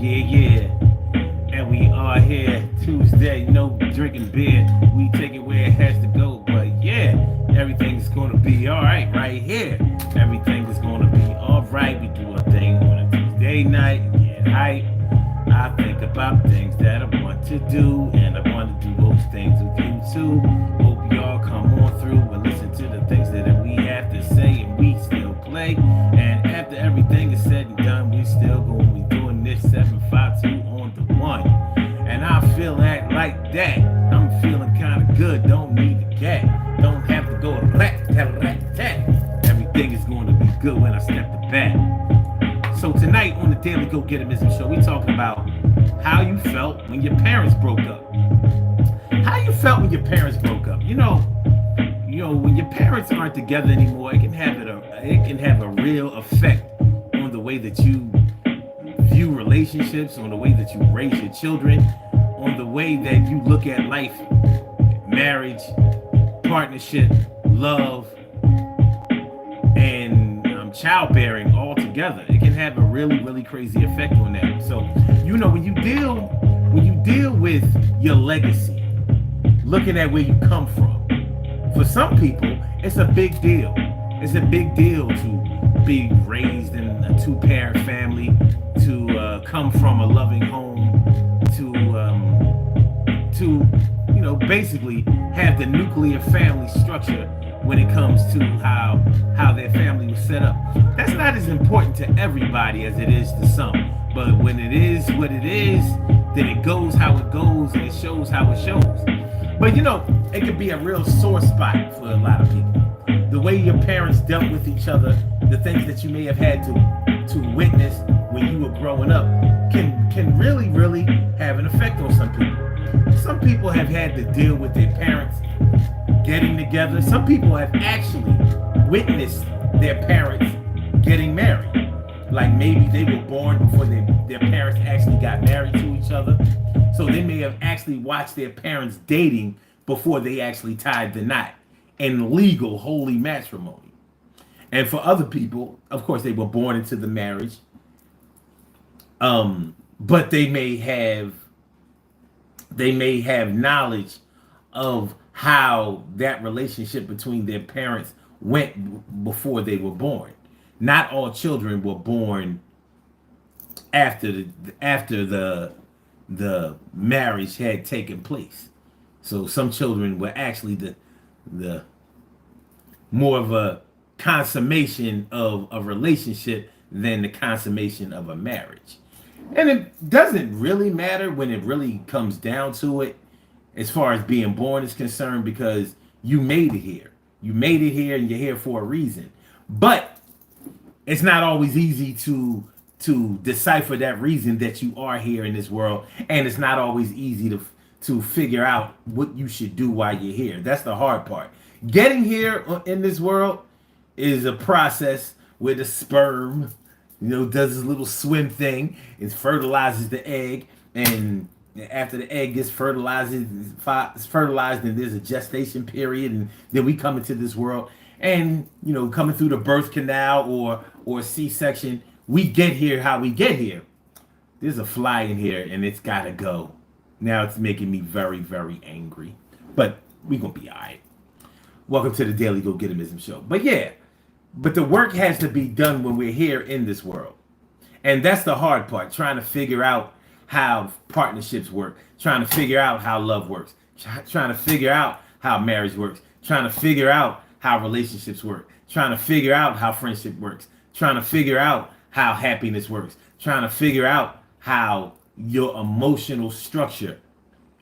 Yeah. And we are here Tuesday, no drinking beer. We take it where it has to go. But yeah, everything's gonna be alright right here. Everything is gonna be alright. We do a thing on a Tuesday night and get hype. I think about things that I want to do, and I want to do those things with you too. Hope y'all come on through and listen to the things that we have to say, and we still play. And after everything is said and done, we still gonna be doing this 752 on the one. And I feel like that. I'm feeling kind of good. Don't need the cat. Don't have to go rat tat rat tat. Everything is going to be good when I step the bat. So tonight on the Daily Go Get 'Em Show, we talking about how you felt when your parents broke up. How you felt when your parents broke up. You know, when your parents aren't together anymore, it can have a real effect on the way that you view relationships, on the way that you raise your children, on the way that you look at life, marriage, partnership, love, and childbearing all together. It can have a really, really crazy effect on that. So, when you deal with your legacy, looking at where you come from, for some people, it's a big deal. It's a big deal to be raised in a two-parent family, to come from a loving home, to basically have the nuclear family structure when it comes to how their family was set up. That's not as important to everybody as it is to some. But when it is what it is, then it goes how it goes and it shows how it shows. But it could be a real sore spot for a lot of people. The way your parents dealt with each other, the things that you may have had to witness when you were growing up can really, really have an effect on some people. Some people have had to deal with their parents getting together. Some people have actually witnessed their parents getting married. Like maybe they were born before their parents actually got married to each other. So they may have actually watched their parents dating before they actually tied the knot in legal holy matrimony. And for other people, of course, they were born into the marriage. But they may have knowledge of how that relationship between their parents went before they were born. Not all children were born after the marriage had taken place. So some children were actually the more of a consummation of a relationship than the consummation of a marriage. And it doesn't really matter when it really comes down to it, as far as being born is concerned, because you made it here. You made it here and you're here for a reason. But it's not always easy to decipher that reason that you are here in this world. And it's not always easy to figure out what you should do while you're here. That's the hard part. Getting here in this world is a process where the sperm, does this little swim thing. It fertilizes the egg, and after the egg gets fertilized, and there's a gestation period, and then we come into this world. And coming through the birth canal or C-section, we get here how we get here. There's a fly in here, and it's gotta go. Now it's making me very, very angry, but we gonna be all right. Welcome to the Daily Go Get 'Em Show. But the work has to be done when we're here in this world. And that's the hard part, trying to figure out how partnerships work, trying to figure out how love works, trying to figure out how marriage works, trying to figure out how relationships work, trying to figure out how friendship works, trying to figure out how happiness works, trying to figure out how your emotional structure,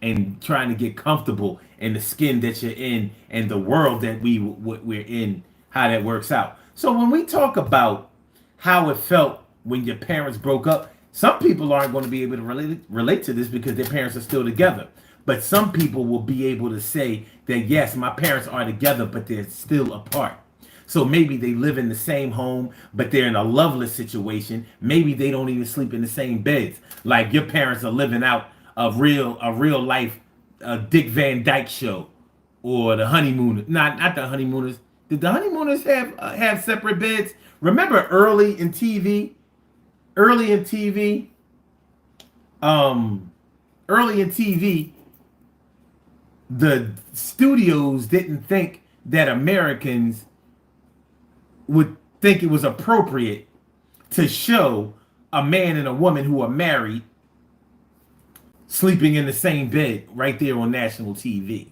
and trying to get comfortable in the skin that you're in and the world that we're in, how that works out. So when we talk about how it felt when your parents broke up, some people aren't going to be able to relate to this because their parents are still together. But some people will be able to say that, yes, my parents are together, but they're still apart. So maybe they live in the same home, but they're in a loveless situation. Maybe they don't even sleep in the same beds. Like your parents are living out a real life Dick Van Dyke Show, or the Honeymooners. Not the Honeymooners. Did the Honeymooners have separate beds? Remember early in TV, Early in TV, the studios didn't think that Americans would think it was appropriate to show a man and a woman who are married sleeping in the same bed right there on national TV.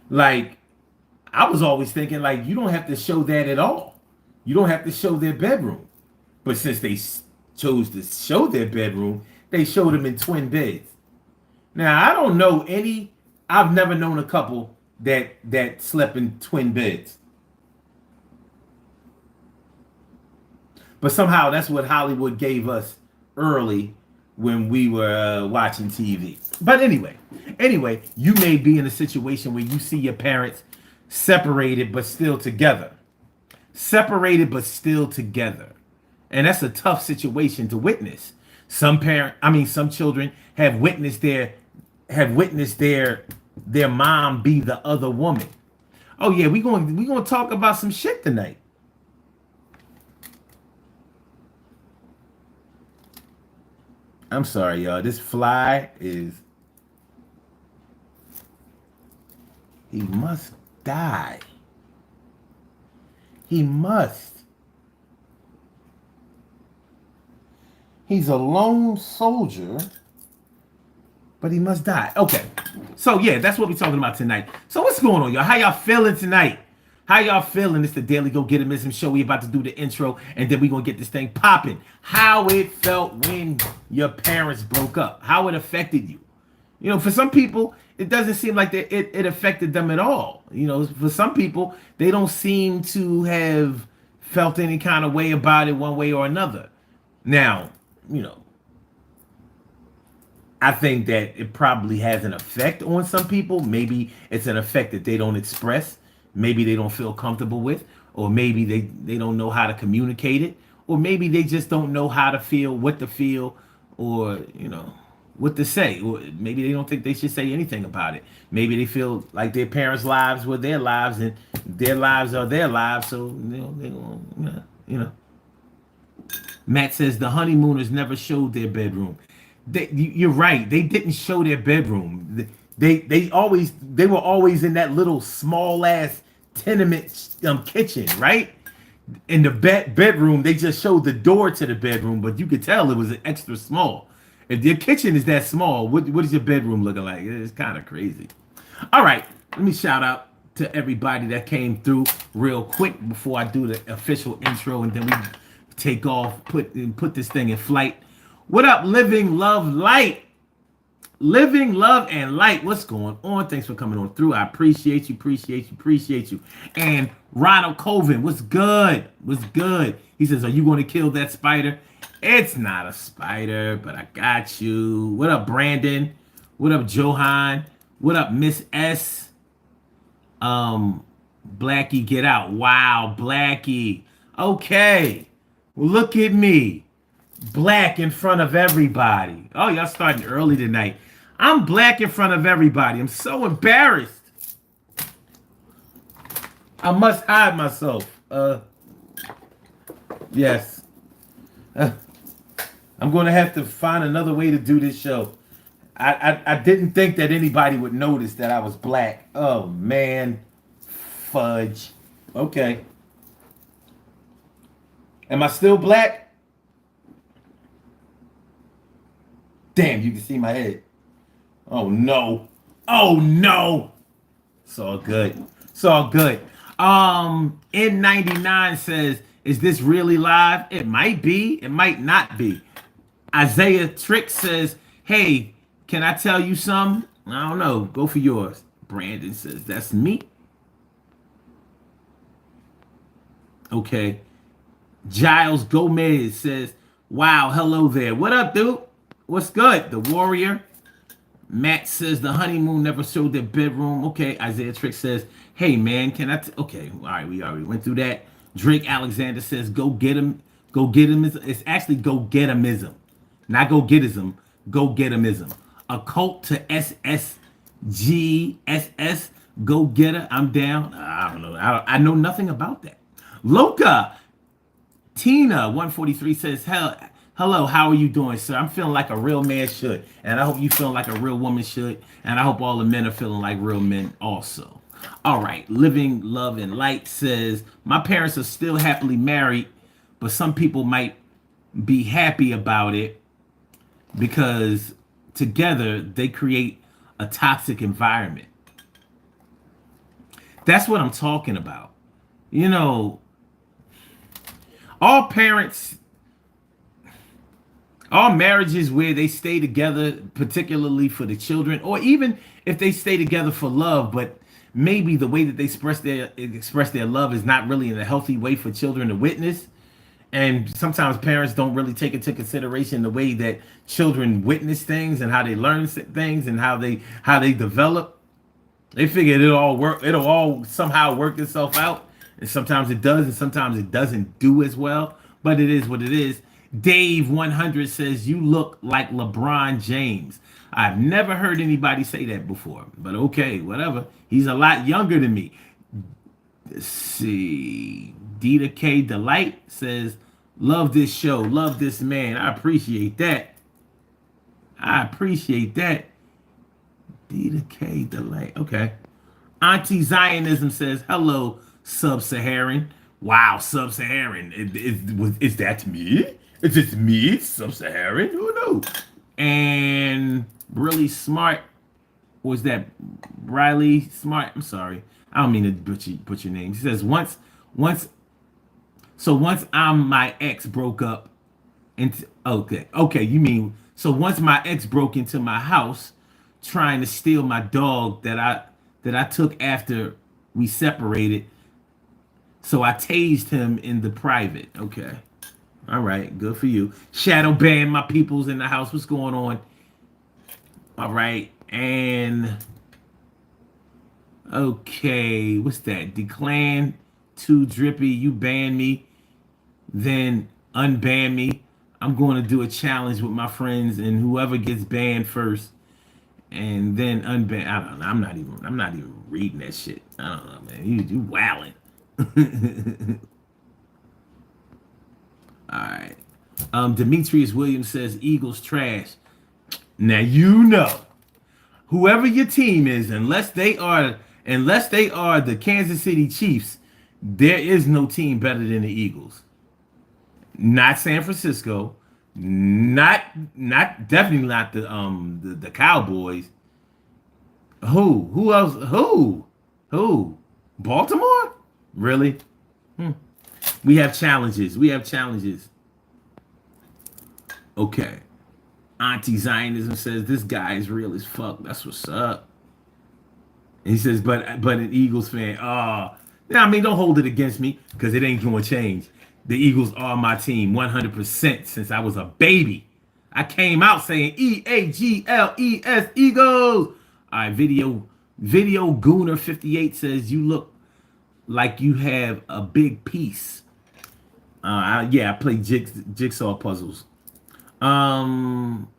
Like, I was always thinking, like, you don't have to show that at all. You don't have to show their bedroom. But since they chose to show their bedroom, they showed them in twin beds. Now, I don't know any, I've never known a couple that slept in twin beds. But somehow that's what Hollywood gave us early when we were watching TV. But anyway, you may be in a situation where you see your parents separated but still together. Separated but still together. And that's a tough situation to witness. Some children have witnessed their mom be the other woman. Oh yeah, we going to talk about some shit tonight. I'm sorry, y'all. This fly is... He must die. He must. He's a lone soldier, but he must die. Okay. So, yeah, that's what we're talking about tonight. So, what's going on, y'all? How y'all feeling tonight? How y'all feeling? It's the Daily Go Get 'Emism show. We about to do the intro, and then we're going to get this thing popping. How it felt when your parents broke up. How it affected you. You know, for some people, it doesn't seem like it affected them at all. You know, for some people, they don't seem to have felt any kind of way about it one way or another. Now, you know, I think that it probably has an effect on some people. Maybe it's an effect that they don't express. Maybe they don't feel comfortable with, or maybe they don't know how to communicate it, or maybe they just don't know how to feel, what to feel, or, you know, what to say. Or maybe they don't think they should say anything about it. Maybe they feel like their parents' lives were their lives and their lives are their lives. So, you know. Matt says the honeymooners never showed their bedroom. You're right. They didn't show their bedroom. They were always in that little small ass tenement kitchen, right? In the bedroom, they just showed the door to the bedroom, but you could tell it was extra small. If your kitchen is that small, what is your bedroom looking like? It's kind of crazy. All right, let me shout out to everybody that came through real quick before I do the official intro, and then we take off, put this thing in flight. What up, Living Love Light? Living Love and Light. What's going on? Thanks for coming on through. I appreciate you. And Ronald Colvin, what's good? What's good? He says, are you going to kill that spider? It's not a spider, but I got you. What up, Brandon? What up, Johan? What up, Miss S? Blackie, get out. Wow, Blackie. Okay. Well, look at me. Black in front of everybody. Oh, y'all starting early tonight. I'm black in front of everybody. I'm so embarrassed. I must hide myself. Yes. I'm going to have to find another way to do this show. I didn't think that anybody would notice that I was black. Oh, man. Fudge. Okay. Am I still black? Damn, you can see my head. Oh, no. Oh, no. It's all good. It's all good. N99 says, is this really live? It might be. It might not be. Isaiah Trick says, hey, can I tell you something? I don't know. Go for yours. Brandon says, that's me. Okay. Giles Gomez says, wow, hello there. What up, dude? What's good? The Warrior. Matt says the honeymoon never showed their bedroom. Okay. Isaiah Trick says, hey, man, can I... Okay. All right. We already went through that. Drake Alexander says, go get him. Go get him. It's actually go get himism. Not go getism. Go get himism. A cult to SSGSS. Go getter. I'm down. I don't know. I know nothing about that. Loca Tina 143 says, Hello, how are you doing, sir? I'm feeling like a real man should. And I hope you feeling like a real woman should. And I hope all the men are feeling like real men also. All right. Living, Love, and Light says, my parents are still happily married, but some people might be happy about it because together they create a toxic environment. That's what I'm talking about. You know, all parents, all marriages where they stay together, particularly for the children, or even if they stay together for love, but maybe the way that they express their love is not really in a healthy way for children to witness. And sometimes parents don't really take into consideration the way that children witness things and how they learn things and how they develop. They figure it'll all somehow work itself out. And sometimes it does, and sometimes it doesn't do as well. But it is what it is. Dave 100 says, you look like LeBron James. I've never heard anybody say that before. But okay, whatever. He's a lot younger than me. Let's see. Dita K Delight says, love this show. Love this man. I appreciate that. I appreciate that. Dita K Delight. Okay. Auntie Zionism says, hello, Sub-Saharan. Wow, Sub-Saharan. Is that me? Is it me, Sub-Saharan? Who knows? And really smart. Was that Riley Smart? I'm sorry. I don't mean to butcher your name. He says, once my ex broke up into, okay, you mean, so once my ex broke into my house trying to steal my dog that I took after we separated, so I tased him in the private. Okay. All right, good for you. Shadow ban my peoples in the house. What's going on? All right, and okay, what's that? Declan too drippy. You ban me, then unban me. I'm going to do a challenge with my friends, and whoever gets banned first, and then unban. I don't know. I'm not even reading that shit. I don't know, man. You wilding. All right. Demetrius Williams says Eagles trash. Now you know, whoever your team is, unless they are the Kansas City Chiefs, there is no team better than the Eagles. Not San Francisco, not definitely not the Cowboys. Who else? Who? Baltimore? Really? We have challenges. Okay. Auntie Zionism says this guy is real as fuck. That's what's up. And he says, but an Eagles fan. Now, I mean, don't hold it against me because it ain't going to change. The Eagles are my team 100% since I was a baby. I came out saying EAGLES Eagles. All right, video Gooner 58 says you look like you have a big piece. I play jigsaw puzzles. Auntie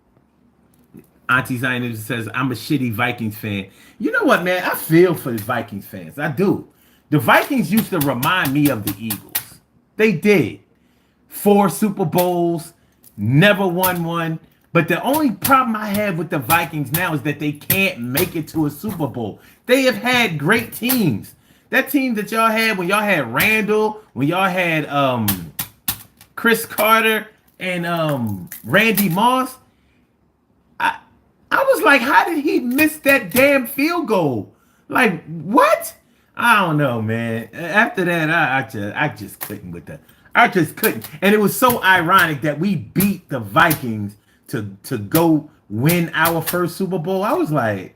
Zionist says, I'm a shitty Vikings fan. You know what, man? I feel for the Vikings fans. I do. The Vikings used to remind me of the Eagles. They did. 4 Super Bowls, never won one. But the only problem I have with the Vikings now is that they can't make it to a Super Bowl. They have had great teams. That team that y'all had when y'all had Randall, when y'all had Chris Carter and Randy Moss, I was like, how did he miss that damn field goal? Like, what? I don't know, man. After that, I just couldn't with that. I just couldn't. And it was so ironic that we beat the Vikings to go win our first Super Bowl. I was like,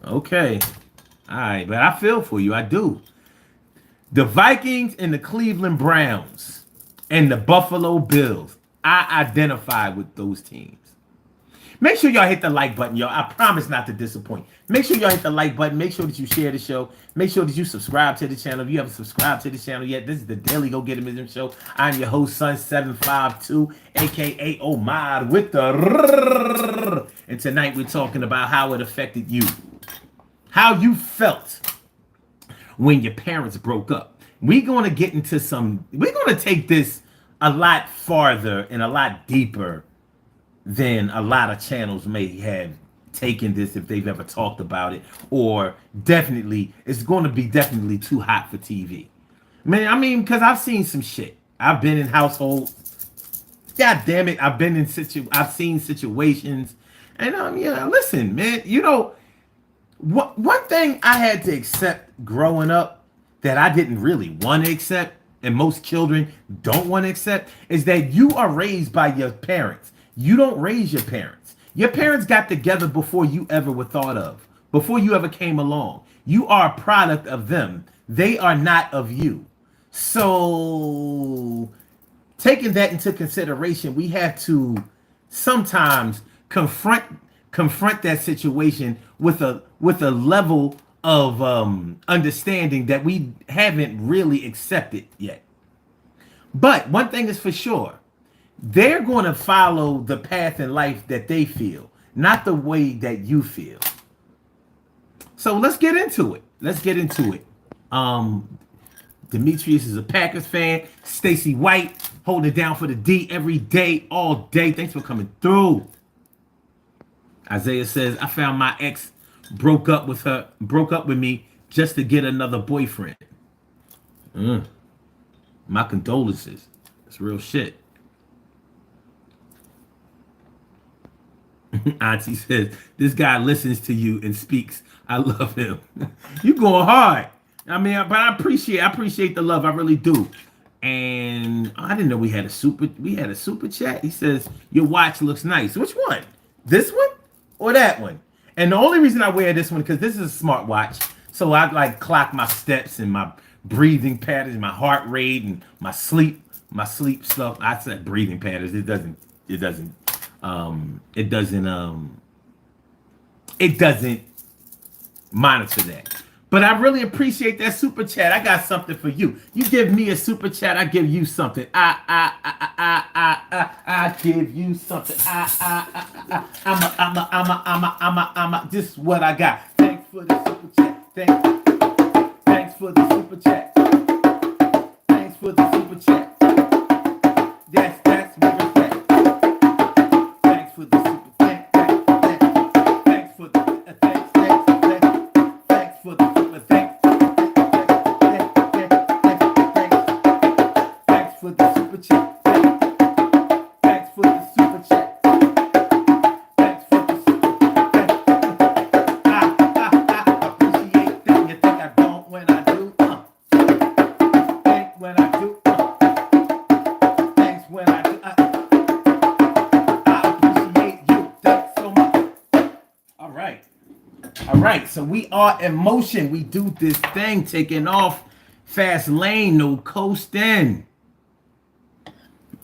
okay. All right, but I feel for you. I do. The Vikings and the Cleveland Browns and the Buffalo Bills, I identify with those teams. Make sure y'all hit the like button, y'all. I promise not to disappoint. Make sure y'all hit the like button. Make sure that you share the show. Make sure that you subscribe to the channel. If you haven't subscribed to the channel yet, this is the Daily Go Get 'Em Show. I'm your host, Son752, a.k.a. Omad with the... And tonight we're talking about how it affected you. How you felt when your parents broke up. We're going to take this a lot farther and a lot deeper than a lot of channels may have taken this if they've ever talked about it, or definitely it's going to be definitely too hot for TV. Man, I mean, because I've seen some shit. I've been in households. God damn it, I've seen situations, and yeah. Listen, man, one thing I had to accept growing up that I didn't really want to accept, and most children don't want to accept, is that you are raised by your parents. You don't raise your parents. Your parents got together before you ever were thought of, before you ever came along. You are a product of them. They are not of you. So, taking that into consideration, we have to sometimes confront that situation with a level of understanding that we haven't really accepted yet. But one thing is for sure, they're going to follow the path in life that they feel, not the way that you feel. So let's get into it. Demetrius is a Packers fan. Stacy White holding it down for the D every day, all day. Thanks for coming through. Isaiah says, I found my ex broke up with me just to get another boyfriend. My condolences. It's real shit. Auntie says, this guy listens to you and speaks. I love him. You going hard. I mean, but I appreciate the love. I really do. And I didn't know we had a super chat. He says, your watch looks nice. Which one? This one or that one? And the only reason I wear this one, because this is a smart watch. So I like clock my steps and my breathing patterns, my heart rate, and my sleep stuff. I said breathing patterns. It doesn't monitor that. But I really appreciate that super chat. I got something for you. You give me a super chat, I give you something. I give you something. This is what I got. Thanks for the super chat. Thanks for the super chat. Thanks for the super chat. That's what I said. Thanks for the super chat. Thanks for the thanks for the super thanks for the super chat. Thanks for the super chat. Thanks for the super I appreciate that. You think I don't when I do? Think when I do. Thanks when I do. I appreciate you. Thanks so much. All right, so we are in motion. We do this thing, taking off fast lane, no coasting.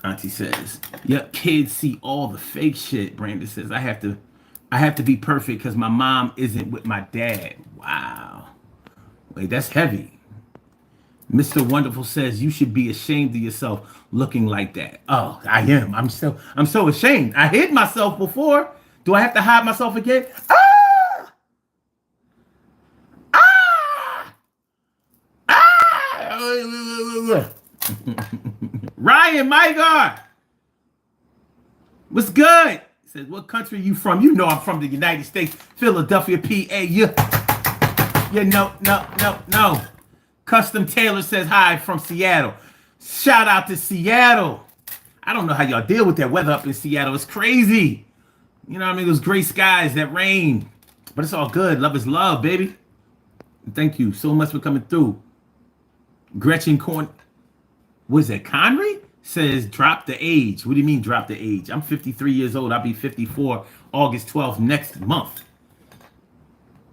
Auntie says, "Yep, kids see all the fake shit." Brandon says, I have to be perfect because my mom isn't with my dad. Wow. Wait, that's heavy. Mr. Wonderful says, you should be ashamed of yourself looking like that. Oh, I am. I'm so ashamed. I hid myself before. Do I have to hide myself again? Ryan, my God. What's good? He says, what country are you from? You know I'm from the United States, Philadelphia, PA. No. Custom Taylor says, hi from Seattle. Shout out to Seattle. I don't know how y'all deal with that weather up in Seattle. It's crazy. You know what I mean? Those gray skies, that rain. But it's all good. Love is love, baby. Thank you so much for coming through. Gretchen Corn, what is that? Conry says, drop the age. What do you mean drop the age? I'm 53 years old. I'll be 54 August 12th next month.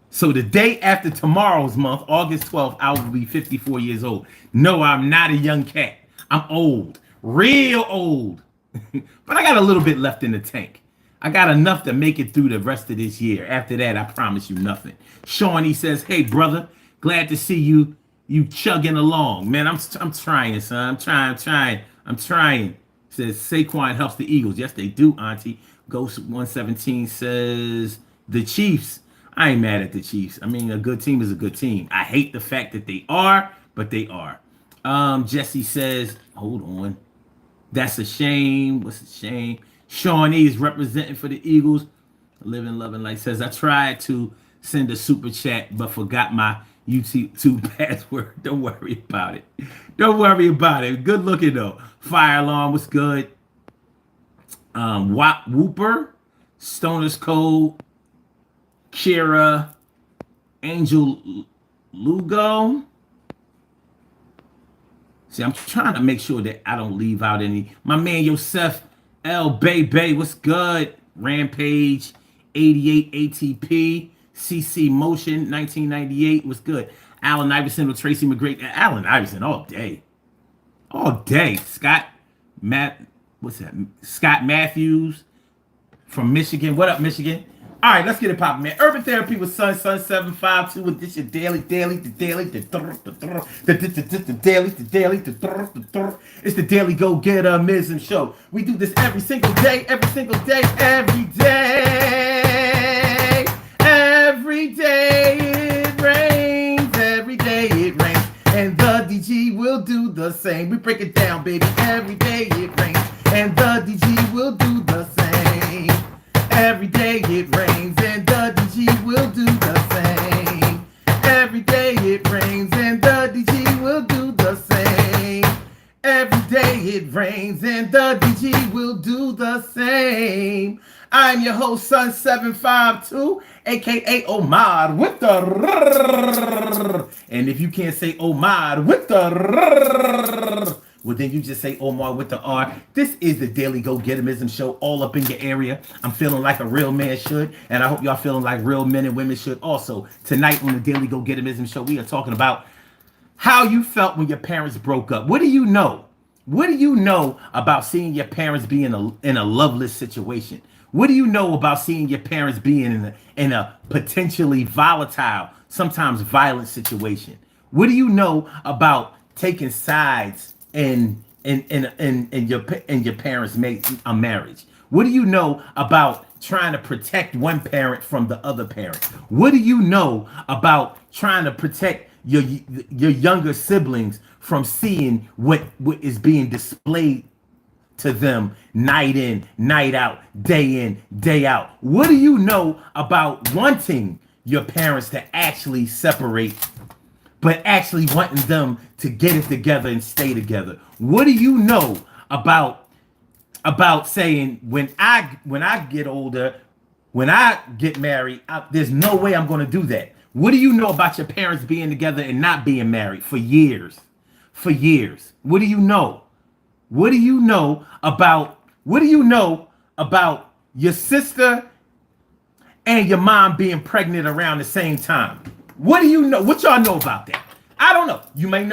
So the day after tomorrow's month, August 12th, I will be 54 years old. No, I'm not a young cat. I'm old, real old. But I got a little bit left in the tank. I got enough to make it through the rest of this year. After that, I promise you nothing. Shawnee says, hey, brother, glad to see you. You chugging along, man. I'm trying, son. I'm trying. Says Saquon helps the Eagles. Yes, they do, Auntie. Ghost 117 says the Chiefs. I ain't mad at the Chiefs. I mean, a good team is a good team. I hate the fact that they are, but they are. Jesse says, hold on. That's a shame. What's a shame? Shawnee is representing for the Eagles. Living, loving life says, I tried to send a super chat, but forgot my YouTube password. Don't worry about it. Don't worry about it. Good looking though. Fire alarm was good. Whooper, Stoner's Code, Kira, Angel Lugo. See, I'm trying to make sure that I don't leave out any. My man Yosef L. Bay, what's good? Rampage, 88 ATP, CC Motion, 1998, what's good? Allen Iverson with Tracy McGrady. Allen Iverson all day. All day. What's that? Scott Matthews from Michigan. What up, Michigan? All right, let's get it popping, man. Urban Therapy with Sun 752 with this your daily. It's the Daily Go Getter Mism Show. We do this every single day. Every day it rains. Every day it rains. And the DG will do the same. We break it down, baby. Every day it rains. And the DG will do the same. Every day it rains and the DG will do the same. Every day it rains and the DG will do the same. Every day it rains and the DG will do the same. I'm your host, Sun 752, aka Omar with the and if you can't say Omar with the well, then you just say Omar with the R. This is the Daily Go Getterism Show, all up in your area. I'm feeling like a real man should, and I hope y'all feeling like real men and women should also. Tonight on the Daily Go Getterism Show, we are talking about how you felt when your parents broke up. What do you know? What do you know about seeing your parents be in a loveless situation? What do you know about seeing your parents being in a potentially volatile, sometimes violent situation? What do you know about taking sides in your parents' marriage? What do you know about trying to protect one parent from the other parent? What do you know about trying to protect your younger siblings from seeing what is being displayed to them night in, night out, day in, day out? What do you know about wanting your parents to actually separate, but actually wanting them to get it together and stay together? What do you know about saying when I get older, when I get married, there's no way I'm going to do that? What do you know about your parents being together and not being married for years? For years. What do you know? What do you know about your sister and your mom being pregnant around the same time? What do you know? What y'all know about that? I don't know. You may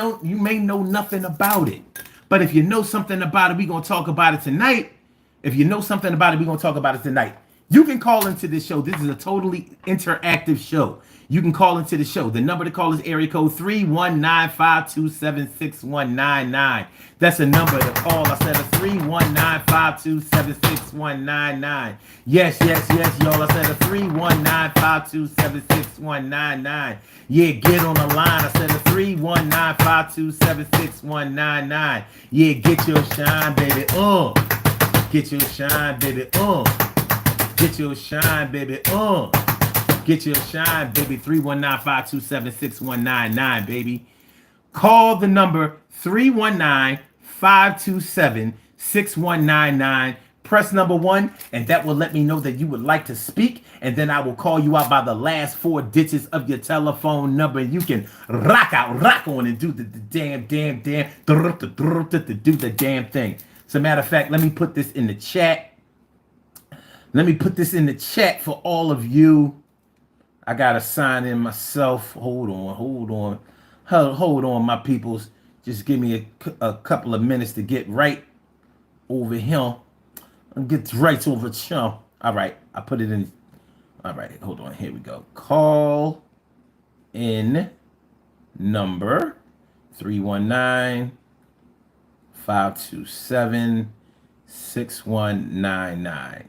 know nothing about it. But if you know something about it, we're going to talk about it tonight. If you know something about it, we're going to talk about it tonight. You can call into this show. This is a totally interactive show. You can call into the show. The number to call is area code 319-527-6199. That's a number to call. I said a 319-527-6199. Yes, y'all. I said a 319-527-6199. Yeah, get on the line. I said a 319-527-6199. Yeah, get your shine, baby. Get your shine, baby. Get your shine, baby. Get your shine, baby. 319-527-6199, baby. Call the number 319-527-6199. Press number 1, and that will let me know that you would like to speak, and then I will call you out by the last 4 digits of your telephone number, and you can rock on and do the damn, do the damn thing. As a matter of fact, let me put this in the chat. Let me put this in the chat for all of you. I gotta sign in myself. Hold on, my peoples. Just give me a couple of minutes to get right over here. Get right over here. All right, I put it in. All right, hold on. Here we go. Call in number 319-527-6199.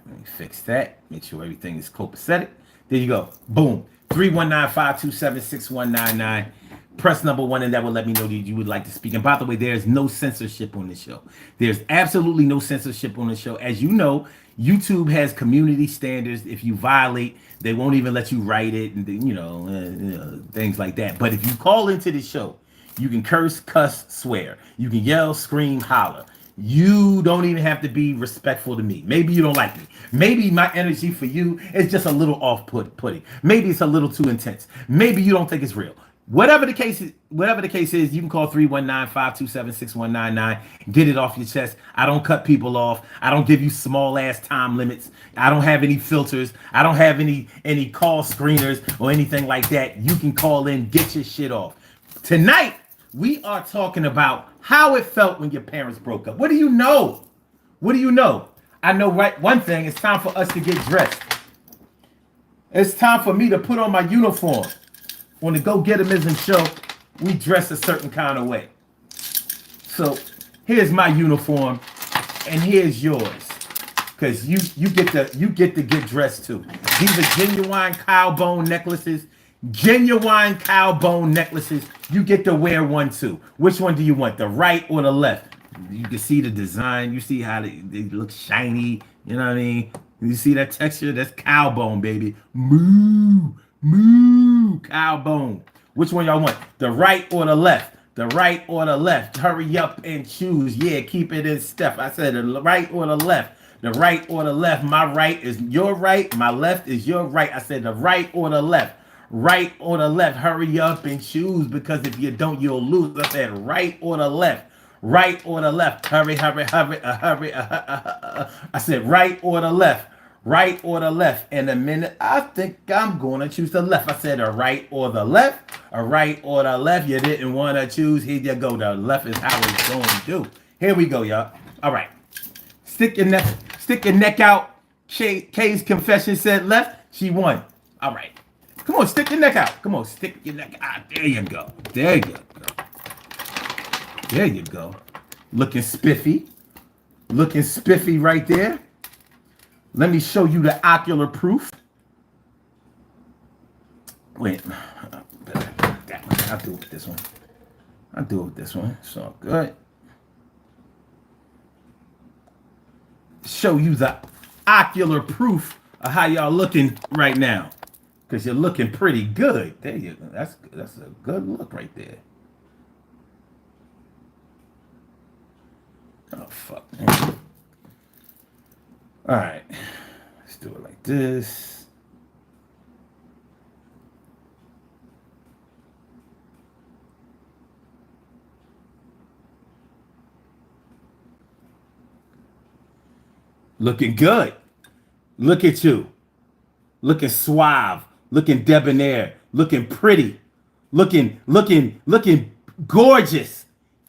Let me fix that. Make sure everything is copacetic. There you go. Boom. 319-527-6199. press number 1, and that will let me know that you would like to speak. And by the way, there's no censorship on the show. There's absolutely no censorship on the show. As you know, YouTube has community standards. If you violate, they won't even let you write it, and things like that. But if you call into the show, you can curse, cuss, swear. You can yell, scream, holler. You don't even have to be respectful to me. Maybe you don't like me. Maybe my energy for you is just a little off-putting. Maybe it's a little too intense. Maybe you don't think it's real. Whatever the case is, you can call 319-527-6199. Get it off your chest. I don't cut people off. I don't give you small ass time limits. I don't have any filters. I don't have any call screeners or anything like that. You can call in, get your shit off. Tonight, we are talking about how it felt when your parents broke up. What do you know? What do you know? I know one thing. It's time for us to get dressed. It's time for me to put on my uniform. On the Go Get 'Em show, we dress a certain kind of way. So here's my uniform, and here's yours, because you get to get dressed too. These are genuine cow bone necklaces. Genuine cow bone necklaces. You get to wear one too. Which one do you want, the right or the left? You can see the design. You see how they look shiny. You know what I mean? You see that texture? That's cow bone, baby. Moo. Moo, cow bone. Which one y'all want? The right or the left? The right or the left? Hurry up and choose. Yeah, keep it in step. I said the right or the left. The right or the left. My right is your right. My left is your right. I said the right or the left. Right or the left. Hurry up and choose, because if you don't, you'll lose. I said right or the left. Right or the left. Hurry. I said right or the left. Right or the left. In a minute, I think I'm going to choose the left. I said a right or the left. A right or the left. You didn't want to choose. Here you go. The left is how it's going to do. Here we go, y'all. All right. Stick your neck out. Kay's confession said left. She won. All right. Come on, stick your neck out. Come on, stick your neck out. There you go. There you go. There you go. Looking spiffy. Looking spiffy right there. Let me show you the ocular proof. Wait. I'll do it with this one. It's all good. Show you the ocular proof of how y'all looking right now. Because you're looking pretty good. There you go. That's a good look right there. Oh, fuck. All right. Let's do it like this. Looking good. Look at you. Looking suave. Looking debonair. Looking pretty. Looking gorgeous.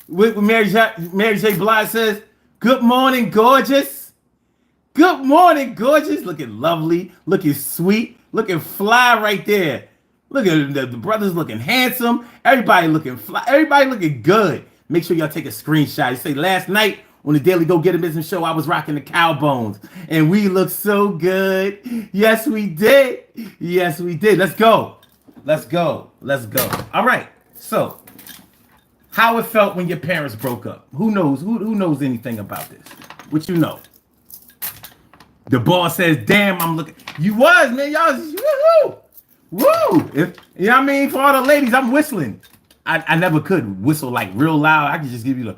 What Mary J. Blige says, good morning, gorgeous. Good morning, gorgeous. Looking lovely. Looking sweet. Looking fly right there. Look at the brothers looking handsome. Everybody looking fly. Everybody looking good. Make sure y'all take a screenshot. You say, last night on the Daily Go Get 'Em show, I was rocking the cow bones. And we look so good. Yes, we did. Yes, we did. Let's go. Let's go. Let's go. All right. So, how it felt when your parents broke up. Who knows? Who knows anything about this? What you know? The boss says, damn, I'm looking. You was, man. Y'all, woohoo. Woo. You know what I mean? For all the ladies, I'm whistling. I never could whistle like real loud. I could just give you the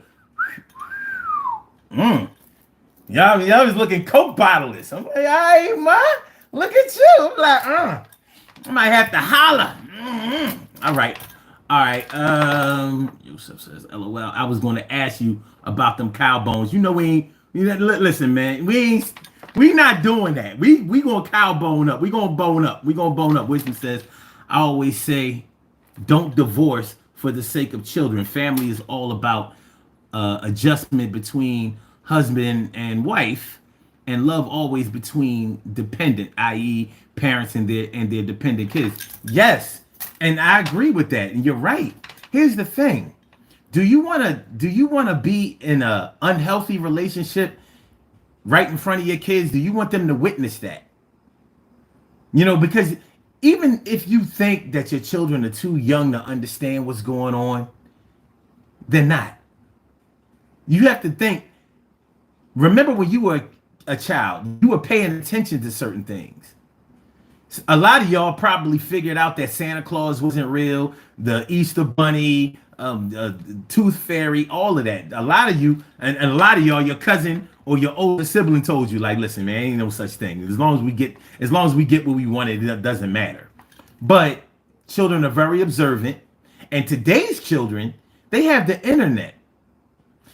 Y'all was looking Coke bottleless. I'm like, all right, ma. Look at you. I'm like, I might have to holler. All right. Yusuf says, LOL. I was going to ask you about them cow bones. You know, listen, man. We not doing that. We gonna cow bone up. We gonna bone up. Wisdom says, I always say, don't divorce for the sake of children. Family is all about adjustment between husband and wife, and love always between dependent, i.e., parents and their dependent kids. Yes, and I agree with that. And you're right. Here's the thing: do you wanna be in a unhealthy relationship right in front of your kids? Do you want them to witness that? You know, because even if you think that your children are too young to understand what's going on, they're not. You have to think. Remember when you were a child, you were paying attention to certain things. A lot of y'all probably figured out that Santa Claus wasn't real, the Easter Bunny, Tooth Fairy, all of that. A lot of you, and a lot of y'all, your cousin or your older sibling told you, like, listen, man, ain't no such thing. As long as we get what we wanted, it doesn't matter. But children are very observant, and today's children, they have the internet.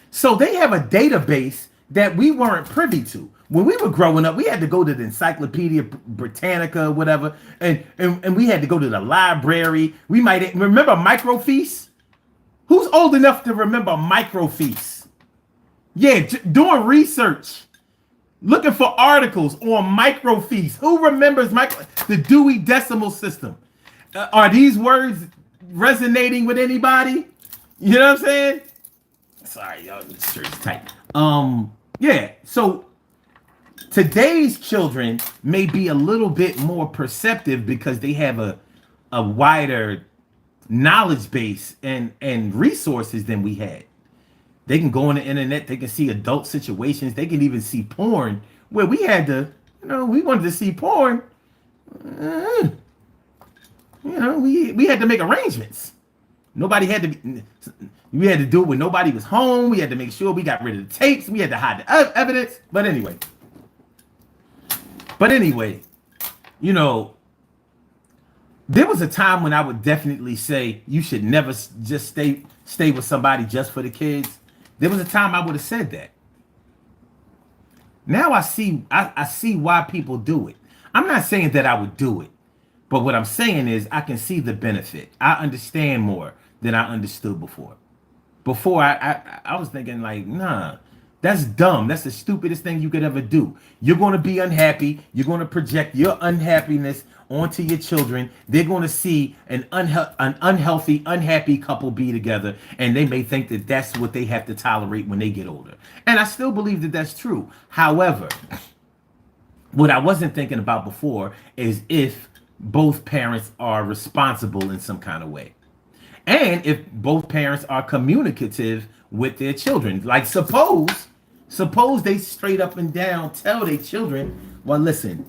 So they have a database that we weren't privy to. When we were growing up, we had to go to the Encyclopedia Britannica, whatever, and we had to go to the library. We might remember microfiche. Who's old enough to remember microfiche? Yeah, doing research, looking for articles on microfiche. Who remembers the Dewey Decimal System? Are these words resonating with anybody? You know what I'm saying? Sorry, y'all, this shirt's tight. Yeah, so today's children may be a little bit more perceptive because they have a wider knowledge base and resources than we had. They can go on the internet, they can see adult situations, they can even see porn where we had to, we wanted to see porn. We had to make arrangements. Nobody had to be, we had to do it when nobody was home. We had to make sure we got rid of the tapes. We had to hide the evidence. But anyway, there was a time when I would definitely say you should never just stay with somebody just for the kids. There was a time I would have said that. Now I see why people do it. I'm not saying that I would do it, but what I'm saying is I can see the benefit. I understand more than I understood before. Before I was thinking like, nah, that's dumb. That's the stupidest thing you could ever do. You're going to be unhappy. You're going to project your unhappiness onto your children. They're going to see an unhealthy, unhappy couple be together, and they may think that that's what they have to tolerate when they get older. And I still believe that that's true. However, what I wasn't thinking about before is if both parents are responsible in some kind of way. And if both parents are communicative with their children. Like suppose they straight up and down tell their children, well, listen,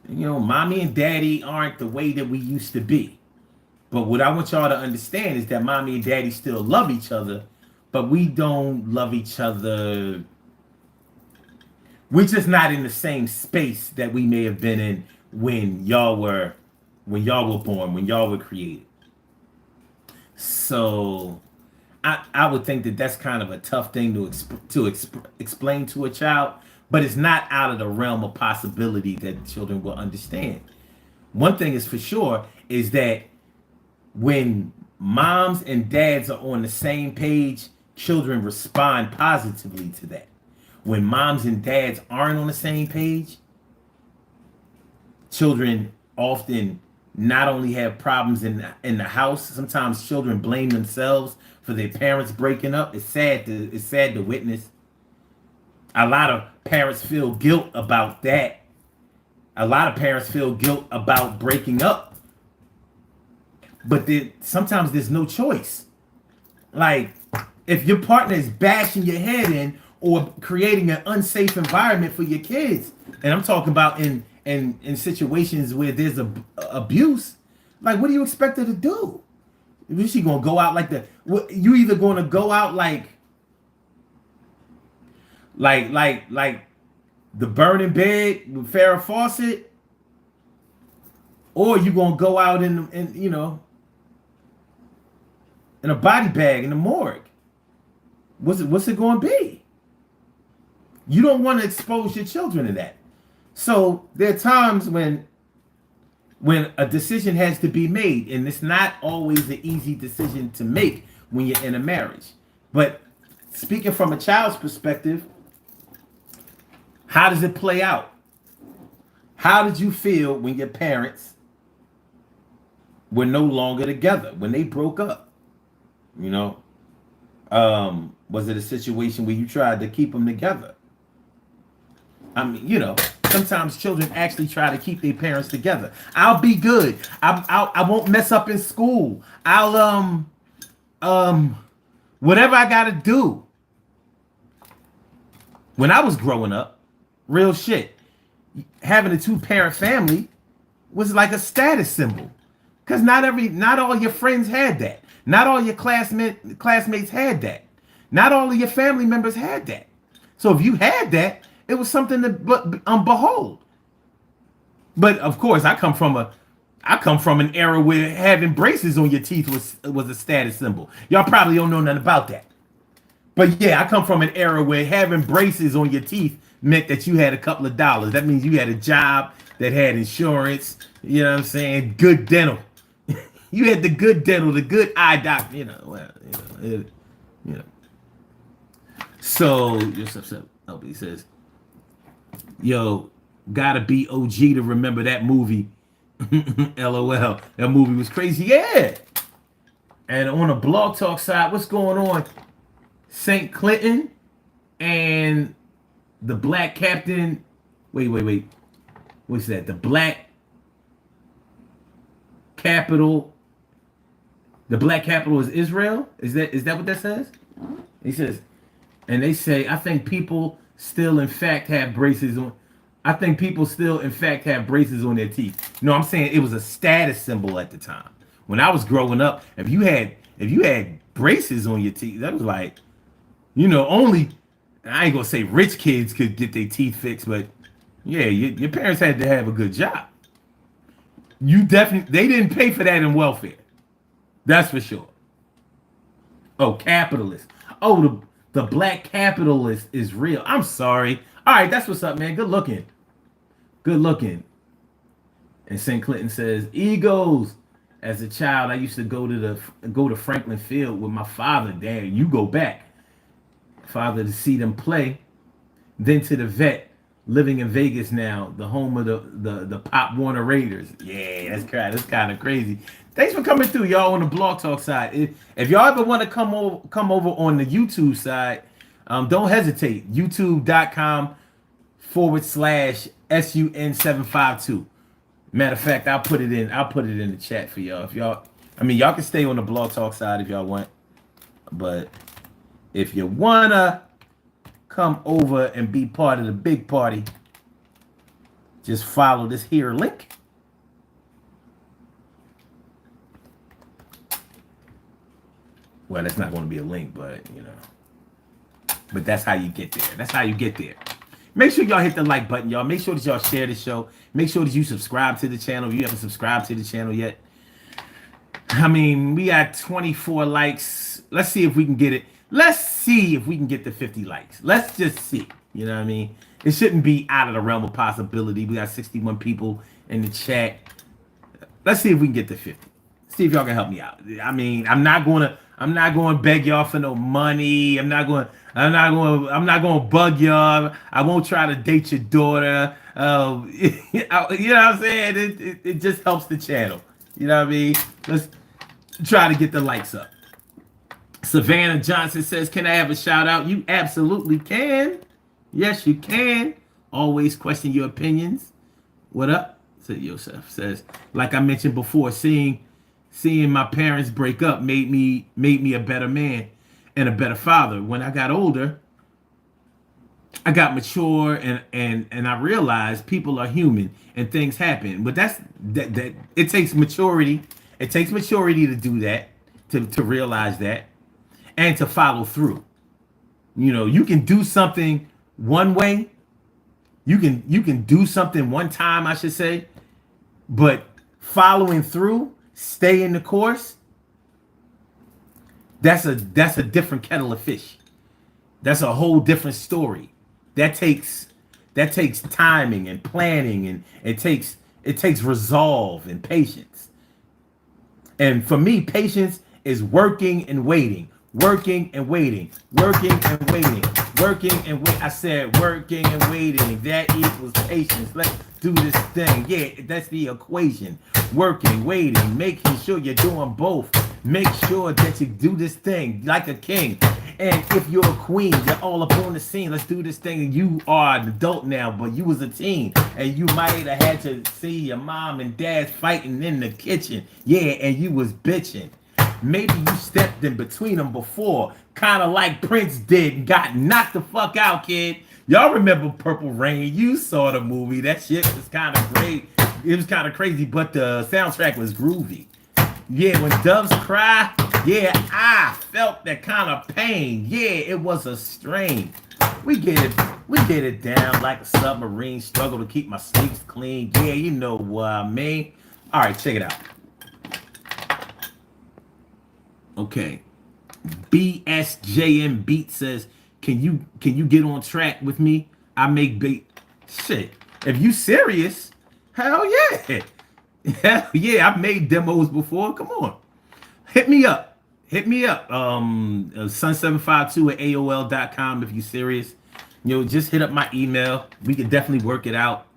mommy and daddy aren't the way that we used to be. But what I want y'all to understand is that mommy and daddy still love each other, but we don't love each other. We're just not in the same space that we may have been in when y'all were born, when y'all were created. So I would think that that's kind of a tough thing to explain to a child, but it's not out of the realm of possibility that children will understand. One thing is for sure is that when moms and dads are on the same page, children respond positively to that. When moms and dads aren't on the same page, children often not only have problems in the house. Sometimes children blame themselves for their parents breaking up. It's sad to witness. A lot of parents feel guilt about that. A lot of parents feel guilt about breaking up. But sometimes there's no choice. Like, if your partner is bashing your head in or creating an unsafe environment for your kids, and I'm talking about in situations where there's abuse, like, what do you expect her to do? Is she gonna go out like you either gonna go out like the burning bed with Farrah Fawcett, or you gonna go out in a body bag in the morgue? What's it gonna be? You don't want to expose your children to that. So there are times when a decision has to be made, and it's not always an easy decision to make when you're in a marriage. But speaking from a child's perspective, how does it play out? How did you feel when your parents were no longer together, when they broke up? Was it a situation where you tried to keep them together? I mean, sometimes children actually try to keep their parents together. I'll be good. I won't mess up in school. I'll whatever I gotta do. When I was growing up, real shit, having a 2-parent family was like a status symbol. Because not all your friends had that. Not all your classmates had that. Not all of your family members had that. So if you had that, it was something to behold. But of course, I come from an era where having braces on your teeth was a status symbol. Y'all probably don't know nothing about that. But yeah, I come from an era where having braces on your teeth meant that you had a couple of dollars. That means you had a job that had insurance, you know what I'm saying? Good dental. You had the good dental, the good eye doctor, you know. So, LB says, yo, gotta be OG to remember that movie. LOL. That movie was crazy. Yeah. And on the Blog Talk side, what's going on? St. Clinton and the black captain. Wait. What's that? The black capital. The black capital is Israel? Is that what that says? He says, and they say, I think people still in fact have braces on. I think people still in fact have braces on their teeth. No, I'm saying it was a status symbol at the time. When I was growing up, if you had braces on your teeth, that was like, only, I ain't gonna say rich kids could get their teeth fixed, but yeah, your parents had to have a good job. They didn't pay for that in welfare. That's for sure. Oh, capitalist. Oh, the black capitalist is real. I'm sorry. All right, that's what's up, man. Good looking. And St. Clinton says, egos. As a child, I used to go to Franklin Field with my father. Dad, you go back. Father, to see them play. Then to the vet. Living in Vegas now, the home of the Pop Warner Raiders. Yeah, that's kind of crazy. Thanks for coming through, y'all, on the Blog Talk side. If y'all ever want to come over on the YouTube side, don't hesitate. YouTube.com/SUN752. Matter of fact, I'll put it in the chat for y'all. If y'all can stay on the Blog Talk side if y'all want, but if you wanna come over and be part of the big party, just follow this here link. Well, that's not going to be a link, but but that's how you get there. Make sure y'all hit the like button, y'all. Make sure that y'all share the show. Make sure that you subscribe to the channel if you haven't subscribed to the channel yet. We got 24 likes. Let's see if we can get it. Let's see if we can get to 50 likes. Let's just see. You know what I mean? It shouldn't be out of the realm of possibility. We got 61 people in the chat. Let's see if we can get to 50. See if y'all can help me out. I'm not going to beg y'all for no money. I'm not going to bug y'all. I won't try to date your daughter. You know what I'm saying? It just helps the channel. You know what I mean? Let's try to get the likes up. Savannah Johnson says, can I have a shout out? You absolutely can. Yes, you can. Always question your opinions. What up? Said Yosef says, like I mentioned before, seeing my parents break up made me a better man and a better father. When I got older, I got mature and I realized people are human and things happen. But that it takes maturity. It takes maturity to do that, to realize that. And to follow through. You can do something one way. You can do something one time, I should say. But following through, staying the course, that's a different kettle of fish. That's a whole different story. That takes timing and planning, and it takes resolve and patience. And for me, patience is working and waiting. Working and waiting, working and waiting, working and wait. I said working and waiting. That equals patience. Let's do this thing. Yeah, that's the equation. Working, waiting, making sure you're doing both. Make sure that you do this thing like a king. And if you're a queen, you're all up on the scene. Let's do this thing. And you are an adult now, but you was a teen, and you might have had to see your mom and dad fighting in the kitchen. Yeah, and you was bitching. Maybe you stepped in between them before, kind of like Prince did, and got knocked the fuck out, kid. Y'all remember Purple Rain? You saw the movie. That shit was kind of great. It was kind of crazy, but the soundtrack was groovy. Yeah, when doves cry, yeah, I felt that kind of pain. Yeah, it was a strain. We get it down like a submarine. Struggle to keep my sleeves clean. Yeah, you know what I mean. All right, check it out. Okay, BSJM Beat says, can you get on track with me? I make beat. Shit, if you serious, hell yeah. Hell yeah, I've made demos before. Come on. Hit me up. Hit me up. Sun752 at AOL.com if you serious. Just hit up my email. We can definitely work it out.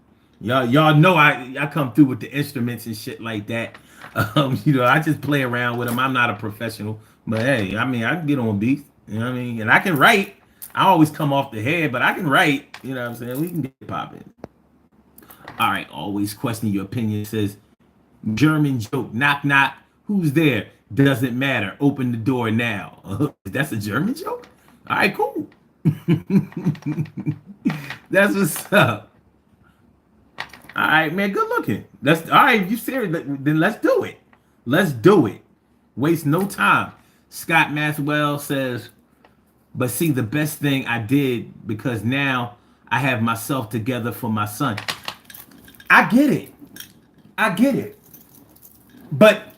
Y'all know I come through with the instruments and shit like that. I just play around with them. I'm not a professional. But hey, I mean, I can get on beats. You know what I mean? And I can write. I always come off the head, but I can write. You know what I'm saying? We can get popping. All right, always questioning your opinion. It says, German joke, knock knock, who's there? Doesn't matter, open the door now. That's a German joke? All right, cool. That's what's up. All right, man, good looking. All right, you serious? Then let's do it. Let's do it. Waste no time. Scott Maxwell says, but see, the best thing I did, because now I have myself together for my son. I get it. I get it. But,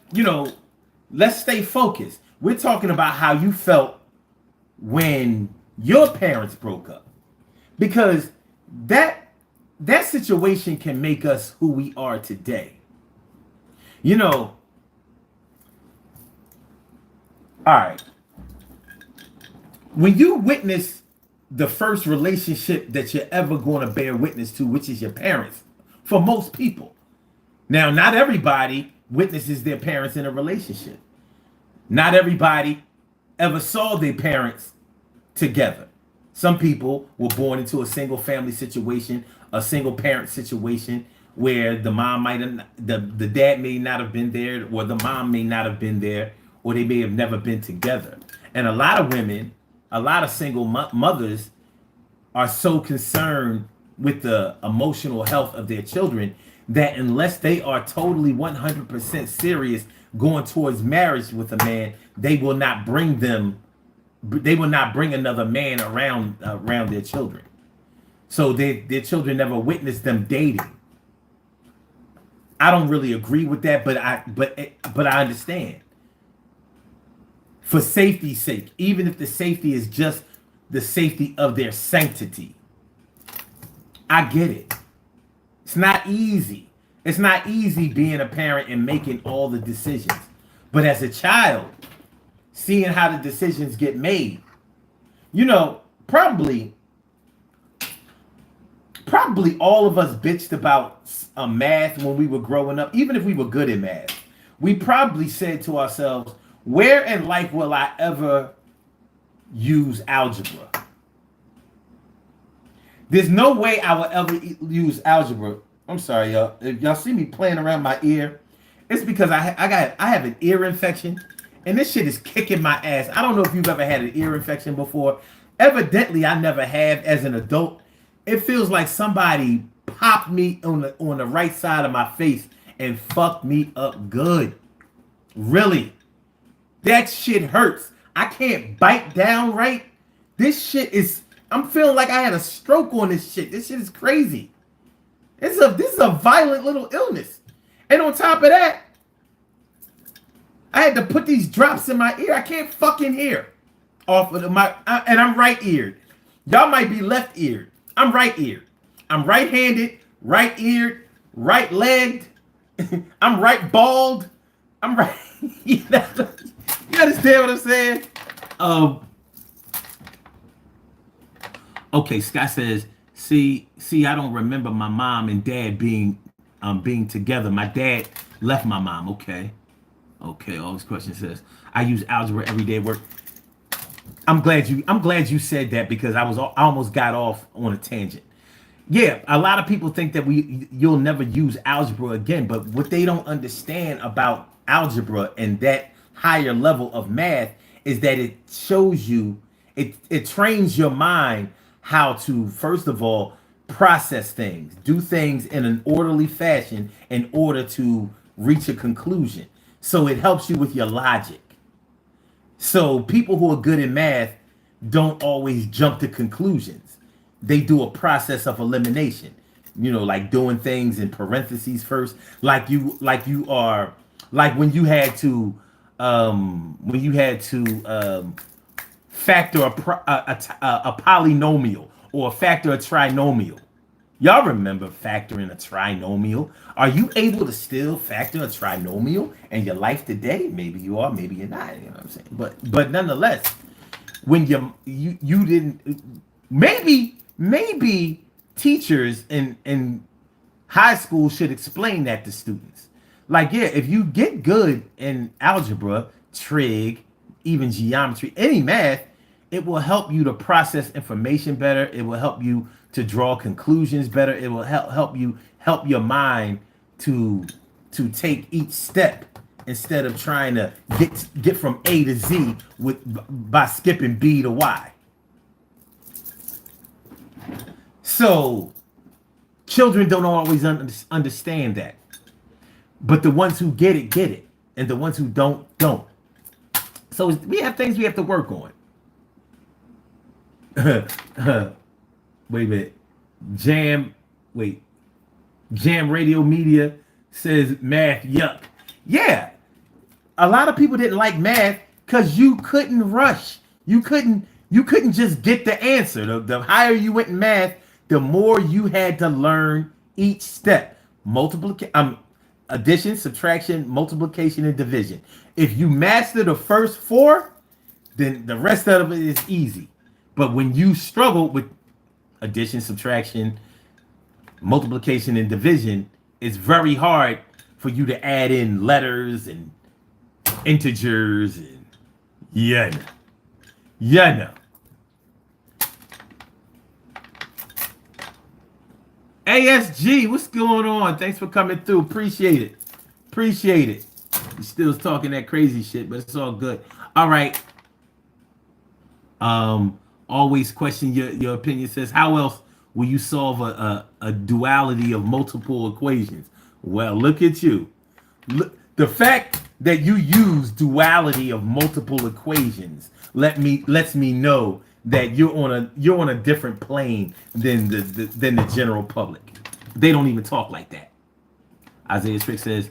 let's stay focused. We're talking about how you felt when your parents broke up. Because that situation can make us who we are today. All right. When you witness the first relationship that you're ever going to bear witness to, which is your parents, for most people. Now, not everybody witnesses their parents in a relationship. Not everybody ever saw their parents together. Some people were born into a single family situation, a single parent situation, where the mom the dad may not have been there, or the mom may not have been there, or they may have never been together. And a lot of women, a lot of single mothers are so concerned with the emotional health of their children that unless they are totally 100% serious going towards marriage with a man, they will not bring another man around their children. So their children never witnessed them dating. I don't really agree with that, but I understand. For safety's sake, even if the safety is just the safety of their sanctity. I get it. It's not easy. It's not easy being a parent and making all the decisions. But as a child, seeing how the decisions get made, probably all of us bitched about math when we were growing up, even if we were good at math. We probably said to ourselves, where in life will I ever use algebra? There's no way I will ever use algebra. I'm sorry, y'all. If y'all see me playing around my ear, it's because I have an ear infection, and this shit is kicking my ass. I don't know if you've ever had an ear infection before. Evidently, I never have as an adult. It feels like somebody popped me on the right side of my face and fucked me up good. Really. That shit hurts. I can't bite down right. This shit is... I'm feeling like I had a stroke on this shit. This shit is crazy. This is a violent little illness. And on top of that, I had to put these drops in my ear. I can't fucking hear off of and I'm right-eared. Y'all might be left-eared. I'm right-eared. I'm right-handed, right-eared, right-legged. I'm right-balled. I'm right... You understand what I'm saying? Okay, Scott says, see, I don't remember my mom and dad being together. My dad left my mom. Okay, all this question says, I use algebra every day at work. I'm glad you said that because I almost got off on a tangent. Yeah, a lot of people think that you'll never use algebra again, but what they don't understand about algebra and that higher level of math is that it shows you, it trains your mind how to first of all process things, do things in an orderly fashion in order to reach a conclusion. So it helps you with your logic. So people who are good in math don't always jump to conclusions. They do a process of elimination. Like doing things in parentheses first, like you are like when you had to factor a polynomial or factor a trinomial. Y'all remember factoring a trinomial? Are you able to still factor a trinomial in your life today? Maybe you are, maybe you're not. You know what I'm saying? But nonetheless, when you didn't, maybe teachers in high school should explain that to students. Like, yeah, if you get good in algebra, trig, even geometry, any math, it will help you to process information better. It will help you to draw conclusions better. It will help your mind to take each step instead of trying to get from A to Z by skipping B to Y. So children don't always understand that, but the ones who get it, and the ones who don't. So we have things we have to work on. Wait a minute. Jam, wait. Jam Radio Media says math yuck. Yeah, a lot of people didn't like math because you couldn't rush. You couldn't just get the answer. The higher you went in math, the more you had to learn each step. Addition, subtraction, multiplication, and division. If you master the first four, then the rest of it is easy. But when you struggle with addition, subtraction, multiplication, and division, it's very hard for you to add in letters and integers and yeah. ASG, what's going on? Thanks for coming through. Appreciate it. You still talking that crazy shit, but it's all good. All right. Always question your opinion. Says, how else will you solve a duality of multiple equations? Well, look at you. Look, the fact that you use duality of multiple equations lets me know that you're on a different plane than the general public. They don't even talk like that. Isaiah Strick says,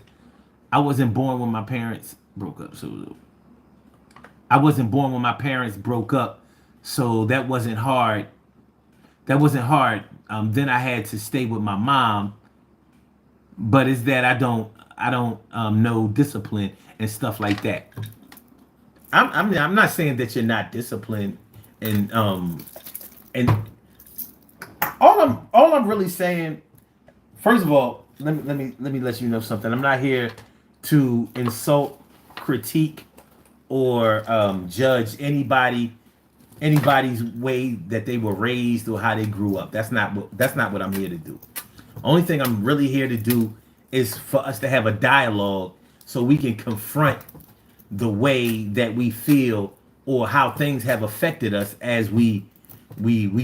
I wasn't born when my parents broke up. So I wasn't born when my parents broke up, so that wasn't hard. Then I had to stay with my mom, but it's that I don't know discipline and stuff like that. I'm not saying that you're not disciplined, and all I'm really saying, first of all, let me let you know something. I'm not here to insult, critique, or judge anybody's way that they were raised or how they grew up. That's not what I'm here to do. Only thing I'm really here to do is for us to have a dialogue so we can confront the way that we feel or how things have affected us as we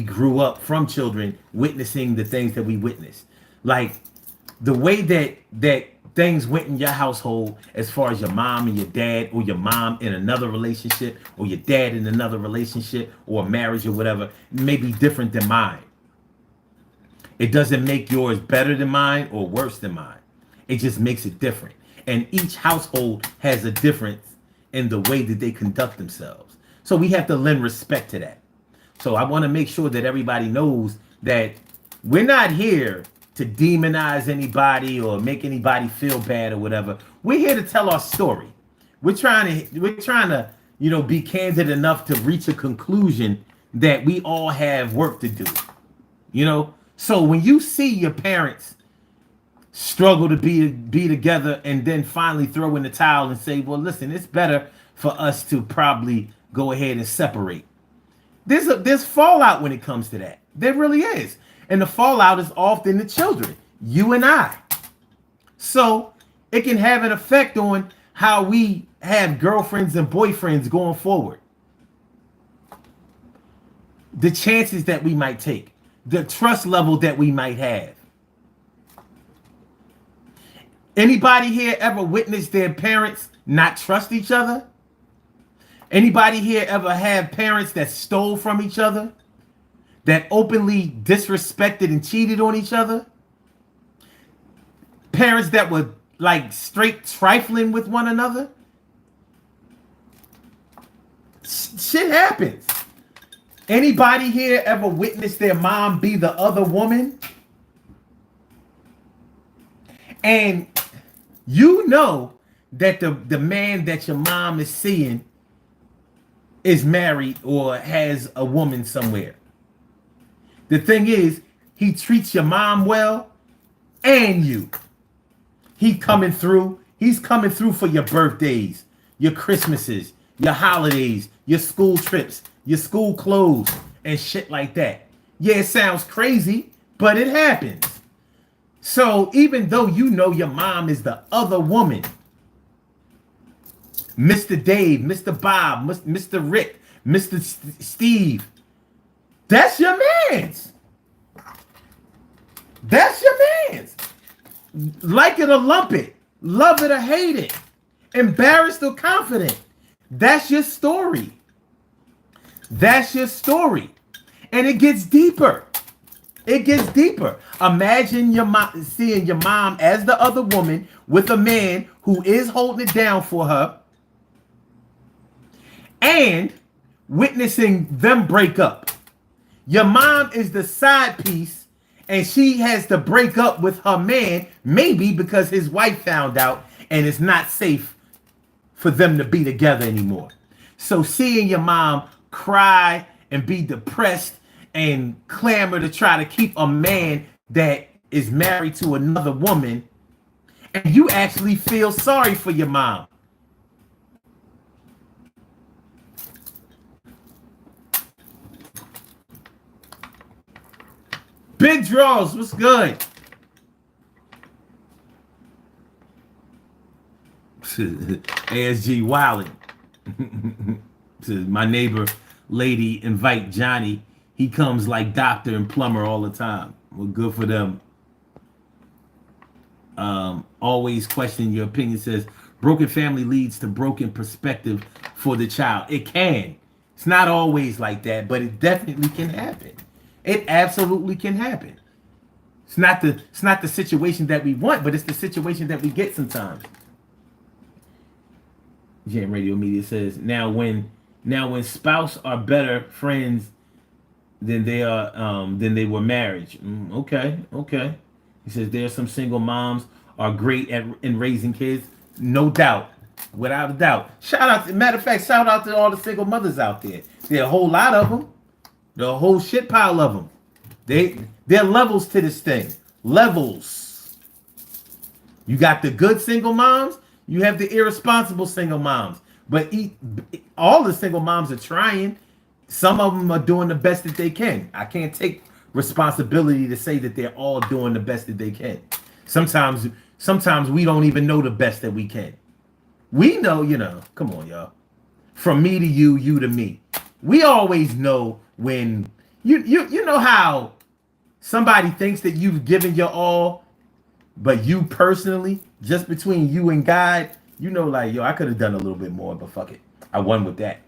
grew up from children, witnessing the things that we witnessed. Like the way that things went in your household, as far as your mom and your dad, or your mom in another relationship, or your dad in another relationship, or a marriage or whatever, may be different than mine. It doesn't make yours better than mine or worse than mine. It just makes it different. And each household has a difference in the way that they conduct themselves. So we have to lend respect to that. So I want to make sure that everybody knows that we're not here to demonize anybody or make anybody feel bad or whatever. We're here to tell our story. We're trying to, be candid enough to reach a conclusion that we all have work to do. So when you see your parents struggle to be together and then finally throw in the towel and say, well, listen, it's better for us to probably go ahead and separate. There's fallout when it comes to that. There really is. And the fallout is often the children, you and I. So it can have an effect on how we have girlfriends and boyfriends going forward. The chances that we might take, the trust level that we might have. Anybody here ever witnessed their parents not trust each other? Anybody here ever have parents that stole from each other? That openly disrespected and cheated on each other? Parents that were like straight trifling with one another? Shit happens. Anybody here ever witnessed their mom be the other woman? And you know that the man that your mom is seeing is married or has a woman somewhere. The thing is, he treats your mom well and you. He's coming through for your birthdays, your Christmases, your holidays, your school trips, your school clothes, and shit like that. Yeah, it sounds crazy, but it happens. So even though you know your mom is the other woman, Mr. Dave, Mr. Bob, Mr. Rick, Mr. Steve, that's your man's. That's your man's. Like it or lump it, love it or hate it, embarrassed or confident. That's your story. That's your story. And it gets deeper. It gets deeper. Imagine your mom seeing your mom as the other woman with a man who is holding it down for her and witnessing them break up. Your mom is the side piece and she has to break up with her man, maybe because his wife found out and it's not safe for them to be together anymore. So seeing your mom cry and be depressed and clamor to try to keep a man that is married to another woman, and you actually feel sorry for your mom. Big Draws, what's good? ASG Wildin'. My neighbor lady invite Johnny. He comes like doctor and plumber all the time. Well, good for them. Always question your opinion. Says broken family leads to broken perspective for the child. It can. It's not always like that, but it definitely can happen. It absolutely can happen. It's not the situation that we want, but it's the situation that we get sometimes. Jam Radio Media says now when spouse are better friends than they were married. Okay. He says there are some single moms are great in raising kids, no doubt, without a doubt. Matter of fact, shout out to all the single mothers out there. There are a whole lot of them. There are a whole shit pile of them. There are levels to this thing. Levels. You got the good single moms. You have the irresponsible single moms. But all the single moms are trying. Some of them are doing the best that they can. I can't take responsibility to say that they're all doing the best that they can. Sometimes we don't even know the best that we can. We know, come on, y'all. From me to you, you to me. We always know when you know how somebody thinks that you've given your all, but you personally, just between you and God, like, yo, I could have done a little bit more, but fuck it. I won with that.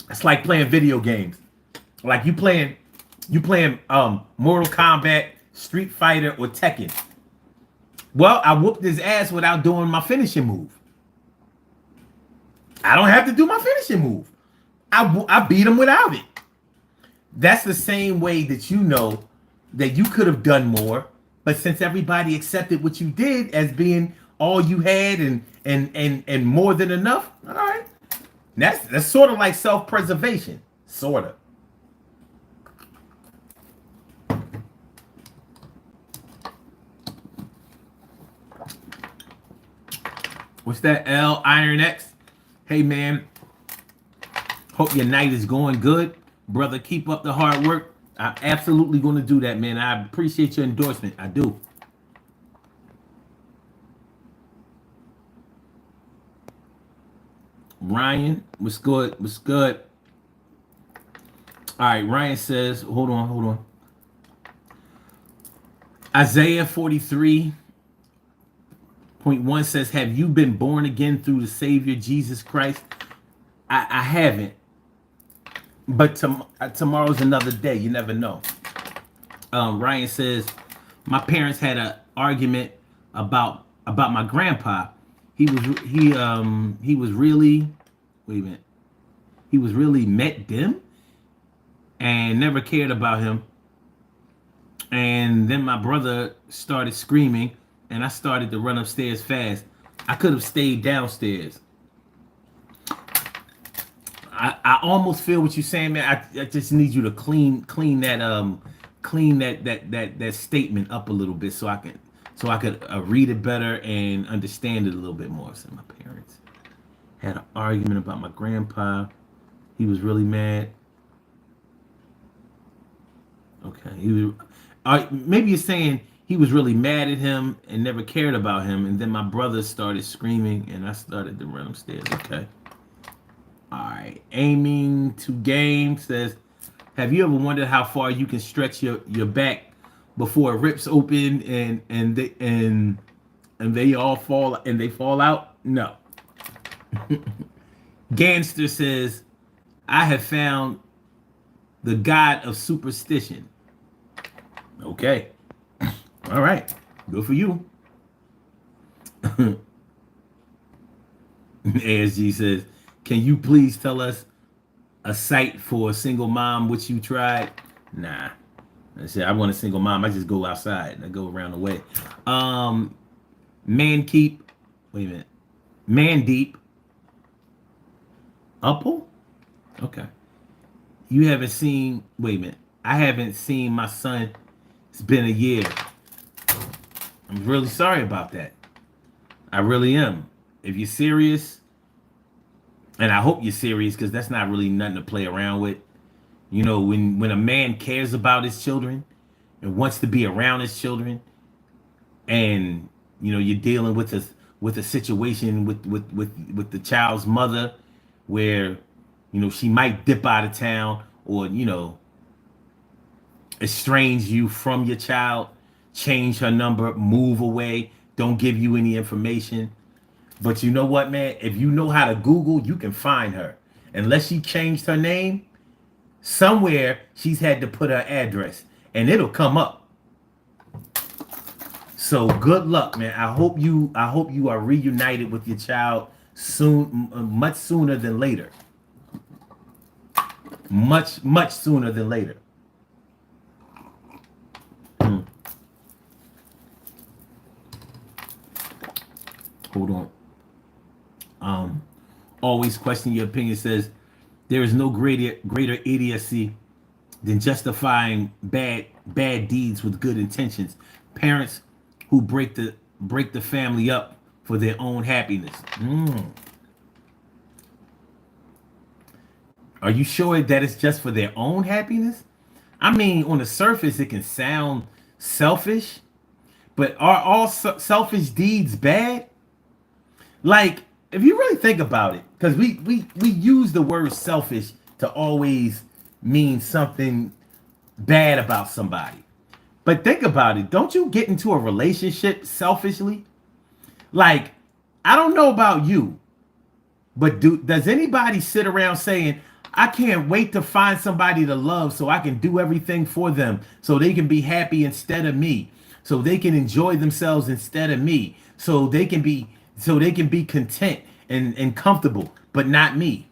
It's like playing video games. Like you playing Mortal Kombat, Street Fighter, or Tekken. Well, I whooped his ass without doing my finishing move. I don't have to do my finishing move. I beat him without it. That's the same way that you know that you could have done more, but since everybody accepted what you did as being all you had and more than enough, all right. That's sort of like self-preservation, sort of. What's that? L Iron X. Hey man, hope your night is going good, brother. Keep up the hard work. I'm absolutely going to do that, man. I appreciate your endorsement. I do. Ryan, what's good? What's good? All right, Ryan says, hold on. Isaiah 43:1 says, have you been born again through the Savior Jesus Christ? I haven't, but tomorrow's another day. You never know. Ryan says, my parents had an argument about my grandpa. He was really, wait a minute, he was really met them and never cared about him. And then my brother started screaming, and I started to run upstairs fast. I could have stayed downstairs. I almost feel what you're saying, man. I just need you to clean that statement up a little bit so I could read it better and understand it a little bit more. So my parents had an argument about my grandpa. He was really mad. Okay, maybe you're saying he was really mad at him and never cared about him, and then my brother started screaming, and I started to run upstairs. Okay. All right. Aiming to game says, have you ever wondered how far you can stretch your back before it rips open and they all fall out? No. Gangster says, I have found the god of superstition. Okay. All right. Good for you. ASG says, can you please tell us a site for a single mom which you tried? Nah. I said, I want a single mom. I just go outside and I go around the way. Man Deep. Upple? Okay. You haven't seen, wait a minute. I haven't seen my son. It's been a year. I'm really sorry about that. I really am. If you're serious, and I hope you're serious, because that's not really nothing to play around with. You know, when a man cares about his children and wants to be around his children, and you know you're dealing with a situation with the child's mother, where you know she might dip out of town or you know estrange you from your child, change her number, move away, don't give you any information. But you know what, man? If you know how to Google, you can find her. Unless she changed her name, somewhere she's had to put her address, and it'll come up. So good luck, man. I hope you are reunited with your child soon, much sooner than later. Much sooner than later. Hold on. Always question your opinion says there is no greater idiocy than justifying bad deeds with good intentions. Parents who break the family up for their own happiness. Are you sure that it's just for their own happiness? I mean, on the surface, it can sound selfish, but are all selfish deeds bad? Like, if you really think about it, because we use the word selfish to always mean something bad about somebody. But think about it. Don't you get into a relationship selfishly? Like, I don't know about you, but does anybody sit around saying, I can't wait to find somebody to love so I can do everything for them so they can be happy instead of me, so they can enjoy themselves instead of me, so they can be content and comfortable, but not me.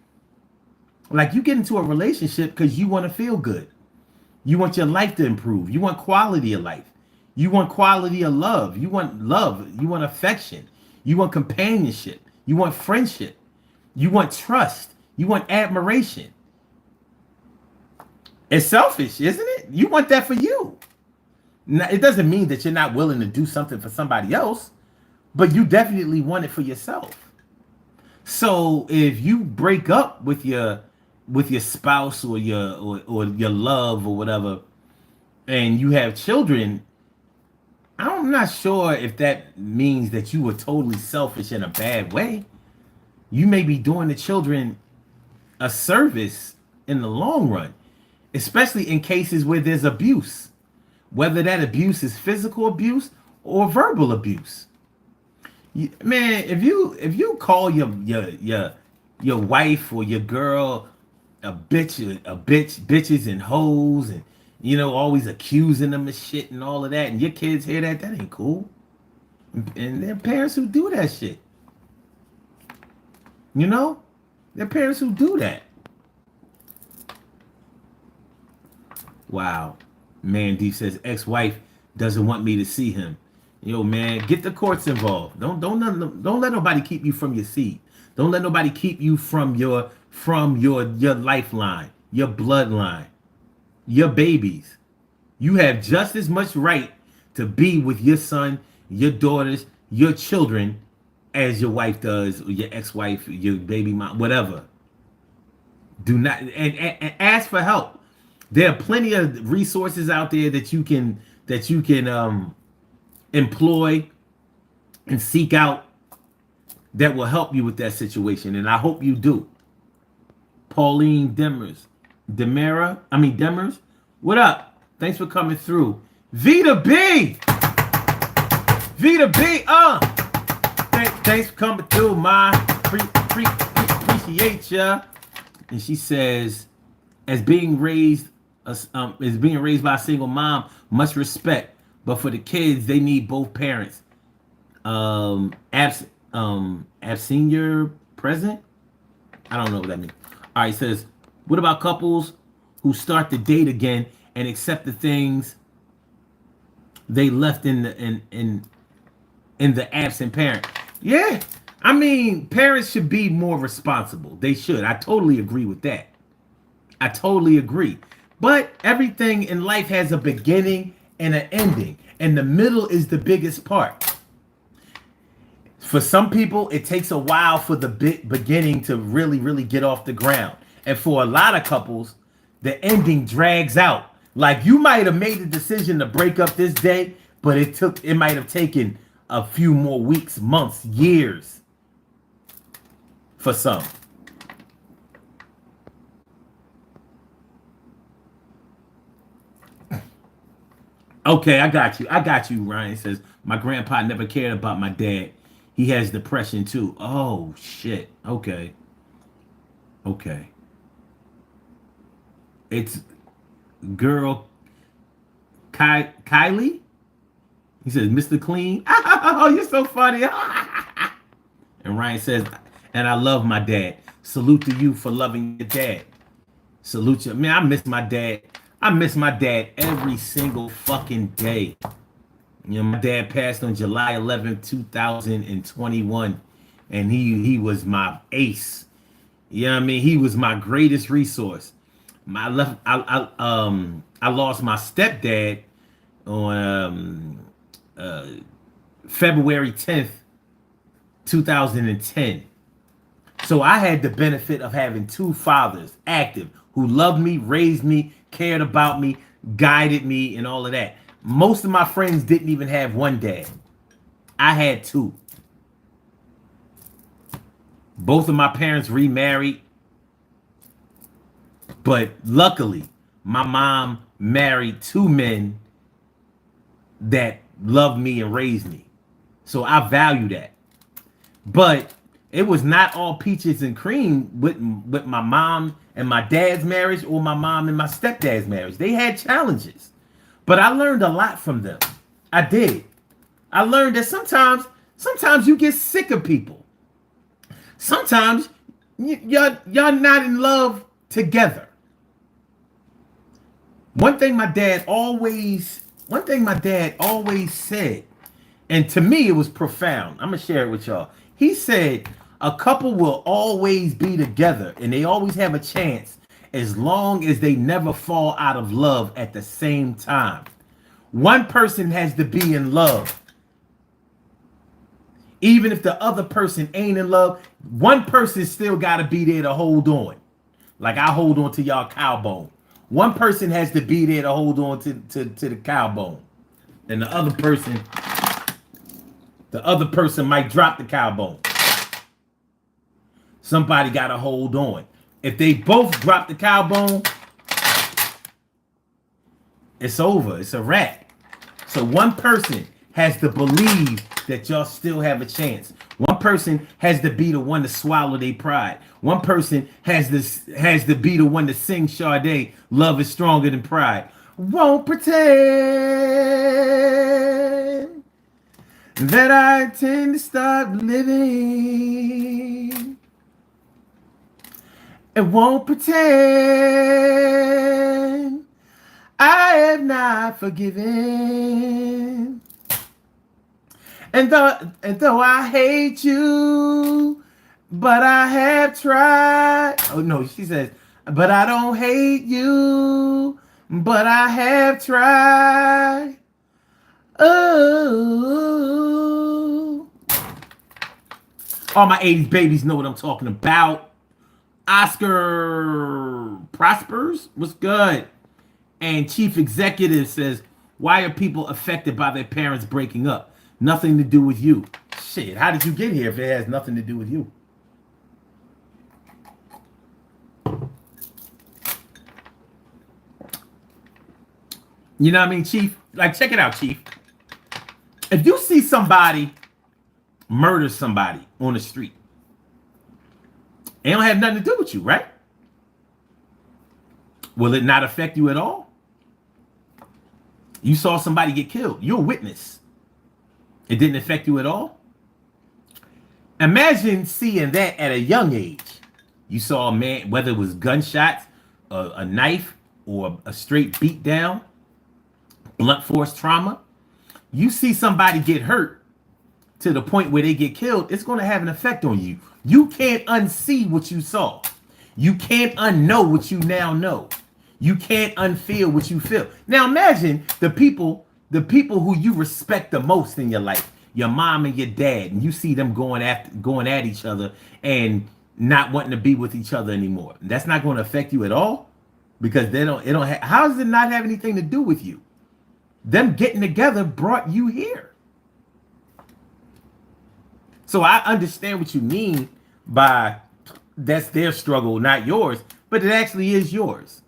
Like, you get into a relationship because you want to feel good. You want your life to improve. You want quality of life. You want quality of love. You want love. You want affection. You want companionship. You want friendship. You want trust. You want admiration. It's selfish, isn't it? You want that for you. Now, it doesn't mean that you're not willing to do something for somebody else, but you definitely want it for yourself. So if you break up with your spouse or or your love or whatever, and you have children, I'm not sure if that means that you were totally selfish in a bad way. You may be doing the children a service in the long run, especially in cases where there's abuse, whether that abuse is physical abuse or verbal abuse. Man, if you call your wife or your girl bitches and hoes, and always accusing them of shit and all of that, and your kids hear that, that ain't cool. And there are parents who do that shit. You know, there are parents who do that. Wow. Mandy says ex-wife doesn't want me to see him. Yo, man, get the courts involved. Don't let nobody keep you from your seed. Don't let nobody keep you from your lifeline, your bloodline, your babies. You have just as much right to be with your son, your daughters, your children as your wife does, or your ex-wife, your baby mom, whatever. Do not and ask for help. There are plenty of resources out there that you can employ and seek out that will help you with that situation, and I hope you do. Pauline Demers, what up? Thanks for coming through. Vita B, thanks for coming through, appreciate ya. And she says, as being raised by a single mom, much respect, but for the kids, they need both parents. Absent your present. I don't know what that means. All right, it says, what about couples who start to date again and accept the things they left in the absent parent? Yeah, I mean, parents should be more responsible. They should. I totally agree with that. I totally agree. But everything in life has a beginning and an ending, and the middle is the biggest part. For some people, it takes a while for the beginning to really, really get off the ground. And for a lot of couples, the ending drags out. Like, you might have made the decision to break up this day, but it might have taken a few more weeks, months, years for some. Okay, I got you. Ryan says, my grandpa never cared about my dad. He has depression too. Oh, shit. Okay. It's girl Kylie. He says, Mr. Clean. Oh, you're so funny. And Ryan says, and I love my dad. Salute to you for loving your dad. Salute you. Man, I miss my dad. I miss my dad every single fucking day. My dad passed on July 11th, 2021, and he was my ace. You know what I mean? He was my greatest resource. I lost my stepdad on February 10th, 2010. So I had the benefit of having two fathers active who loved me, raised me, cared about me, guided me, and all of that. Most of my friends didn't even have one dad. I had two. Both of my parents remarried. But luckily, my mom married two men that loved me and raised me. So I value that. But it was not all peaches and cream with my mom and my dad's marriage, or my mom and my stepdad's marriage. They had challenges. But I learned a lot from them. I did. I learned that sometimes you get sick of people. Sometimes y'all not in love together. One thing my dad always said, and to me it was profound. I'm gonna share it with y'all. He said, a couple will always be together and they always have a chance as long as they never fall out of love at the same time. One person has to be in love. Even if the other person ain't in love, one person still got to be there to hold on. Like I hold on to y'all cow bone. One person has to be there to hold on to the cow bone. And the other person might drop the cow bone. Somebody got to hold on. If they both drop the cow bone, it's over. It's a wrap. So one person has to believe that y'all still have a chance. One person has to be the one to swallow their pride. One person has to be the one to sing Sade, love is stronger than pride. Won't pretend that I intend to stop living. And won't pretend I have not forgiven. And though I hate you, but I have tried. Oh no, she says, but I don't hate you, but I have tried. Oh. All my 80s babies know what I'm talking about. Oscar Prospers, what's good? And Chief Executive says, why are people affected by their parents breaking up? Nothing to do with you. Shit, how did you get here if it has nothing to do with you? You know what I mean, Chief? Like, check it out, Chief. If you see somebody murder somebody on the street, it don't have nothing to do with you, right? Will it not affect you at all? You saw somebody get killed. You're a witness. It didn't affect you at all? Imagine seeing that at a young age. You saw a man, whether it was gunshots, a knife, or a straight beat down, blunt force trauma. You see somebody get hurt to the point where they get killed, it's going to have an effect on you. You can't unsee what you saw. You can't unknow what you now know. You can't unfeel what you feel. Now imagine the people who you respect the most in your life, your mom and your dad, and you see them going at each other and not wanting to be with each other anymore. That's not going to affect you at all, because how does it not have anything to do with you? Them getting together brought you here. So I understand what you mean by that's their struggle, not yours, but it actually is yours.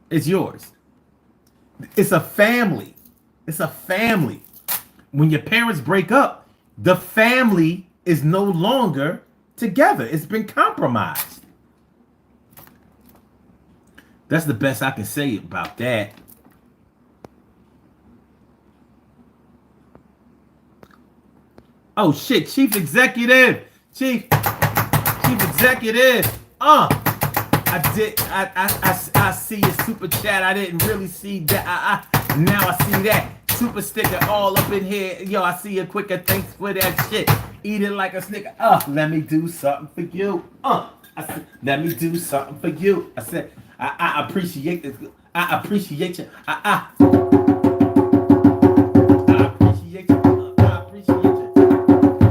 It's yours. It's a family. It's a family. When your parents break up, the family is no longer together. It's been compromised. That's the best I can say about that. Oh shit, Chief Executive. Chief Executive. I see your super chat. I didn't really see that. Now I see that. Super sticker all up in here. Yo, I see you quicker. Thanks for that shit. Eat it like a snicker. Let me do something for you. Let me do something for you. I said, I appreciate this. I appreciate you. I appreciate you. I appreciate you.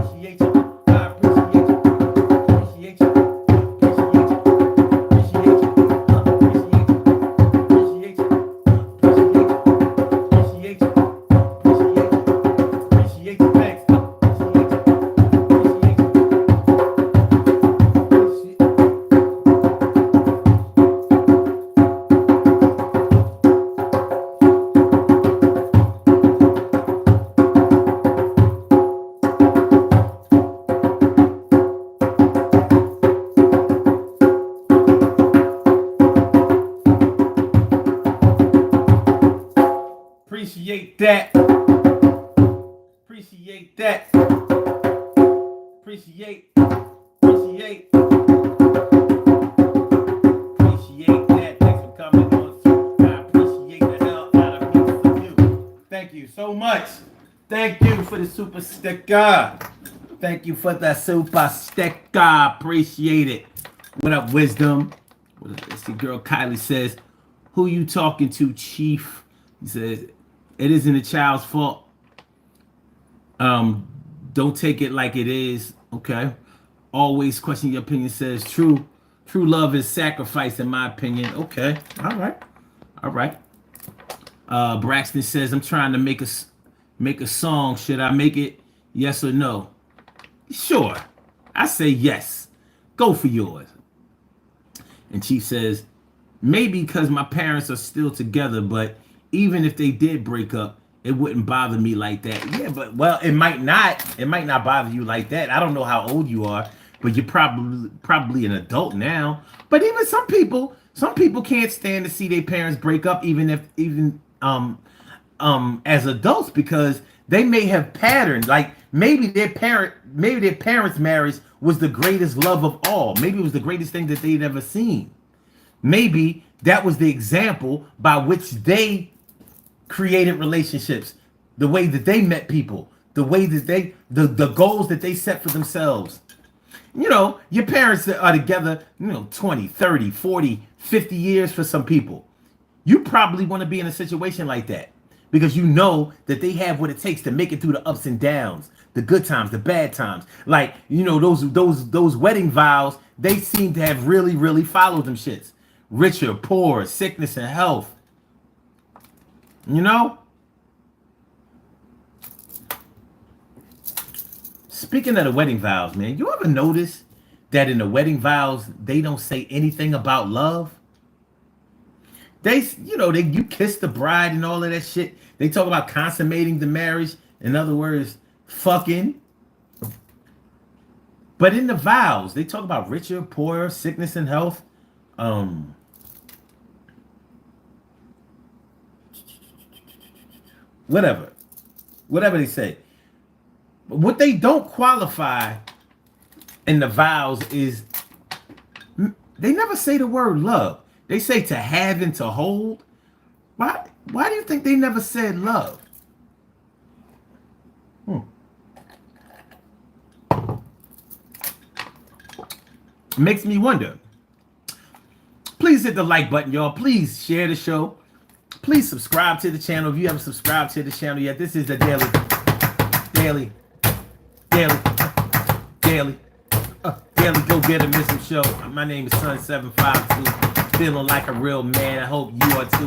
Appreciate you. I appreciate you. Appreciate you. Appreciate that. Appreciate that. Appreciate that. Thanks for coming on. I appreciate the hell out of you. Thank you so much. Thank you for the super sticker. Thank you for the super sticker. Appreciate it. What up, Wisdom? It's the girl Kylie says, who you talking to, Chief? He says, it isn't a child's fault. Don't take it like it is. Okay. Always question your opinion. Says true love is sacrifice, in my opinion. Okay. All right. All right. Braxton says, I'm trying to make a song. Should I make it? Yes or no? Sure. I say yes. Go for yours. And Chief says, maybe because my parents are still together, but even if they did break up, it wouldn't bother me like that. Yeah, but well, it might not. It might not bother you like that. I don't know how old you are, but you're probably an adult now. But even some people can't stand to see their parents break up, even as adults, because they may have patterned. Like maybe their parents' marriage was the greatest love of all. Maybe it was the greatest thing that they'd ever seen. Maybe that was the example by which they created relationships, the way that they met people, the way that the goals that they set for themselves. You know, your parents are together, 20, 30, 40, 50 years for some people. You probably want to be in a situation like that because you know that they have what it takes to make it through the ups and downs, the good times, the bad times. Like, those wedding vows, they seem to have really, really followed them shits. Richer, poor, sickness and health. Speaking of the wedding vows, man, you ever notice that in the wedding vows, they don't say anything about love? You kiss the bride and all of that shit. They talk about consummating the marriage. In other words, fucking. But in the vows, they talk about richer, poorer, sickness and health. Whatever they say. But what they don't qualify in the vows is they never say the word love. They say to have and to hold. Why do you think they never said love? Makes me wonder. Please hit the like button, y'all. Please share the show. Please subscribe to the channel if you haven't subscribed to the channel yet. This is the daily go get a missing show. My name is Son752. Feeling like a real man. I hope you are too.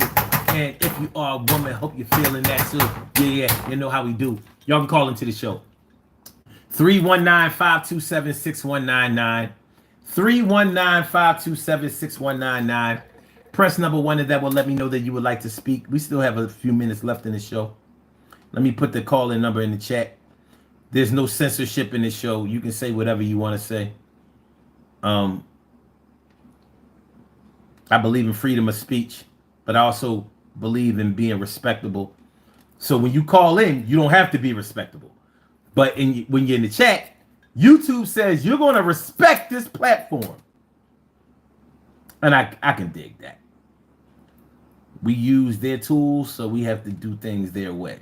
And if you are a woman, I hope you're feeling that too. Yeah, you know how we do. Y'all can call into the show. 319-527-6199. 319-527-6199. Press number 1 and that will let me know that you would like to speak. We still have a few minutes left in the show. Let me put the call-in number in the chat. There's no censorship in this show. You can say whatever you want to say. I believe in freedom of speech, but I also believe in being respectable. So when you call in, you don't have to be respectable. But when you're in the chat, YouTube says you're going to respect this platform. And I can dig that. We use their tools, so we have to do things their way.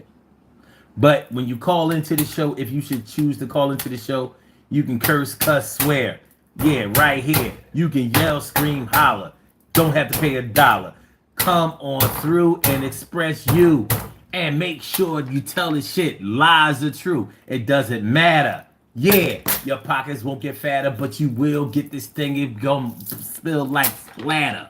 But when you call into the show, if you should choose to call into the show, you can curse, cuss, swear. Yeah, right here. You can yell, scream, holler. Don't have to pay $1. Come on through and express you. And make sure you tell the shit. Lies are true. It doesn't matter. Yeah, your pockets won't get fatter, but you will get this thing. It's gonna spill like splatter.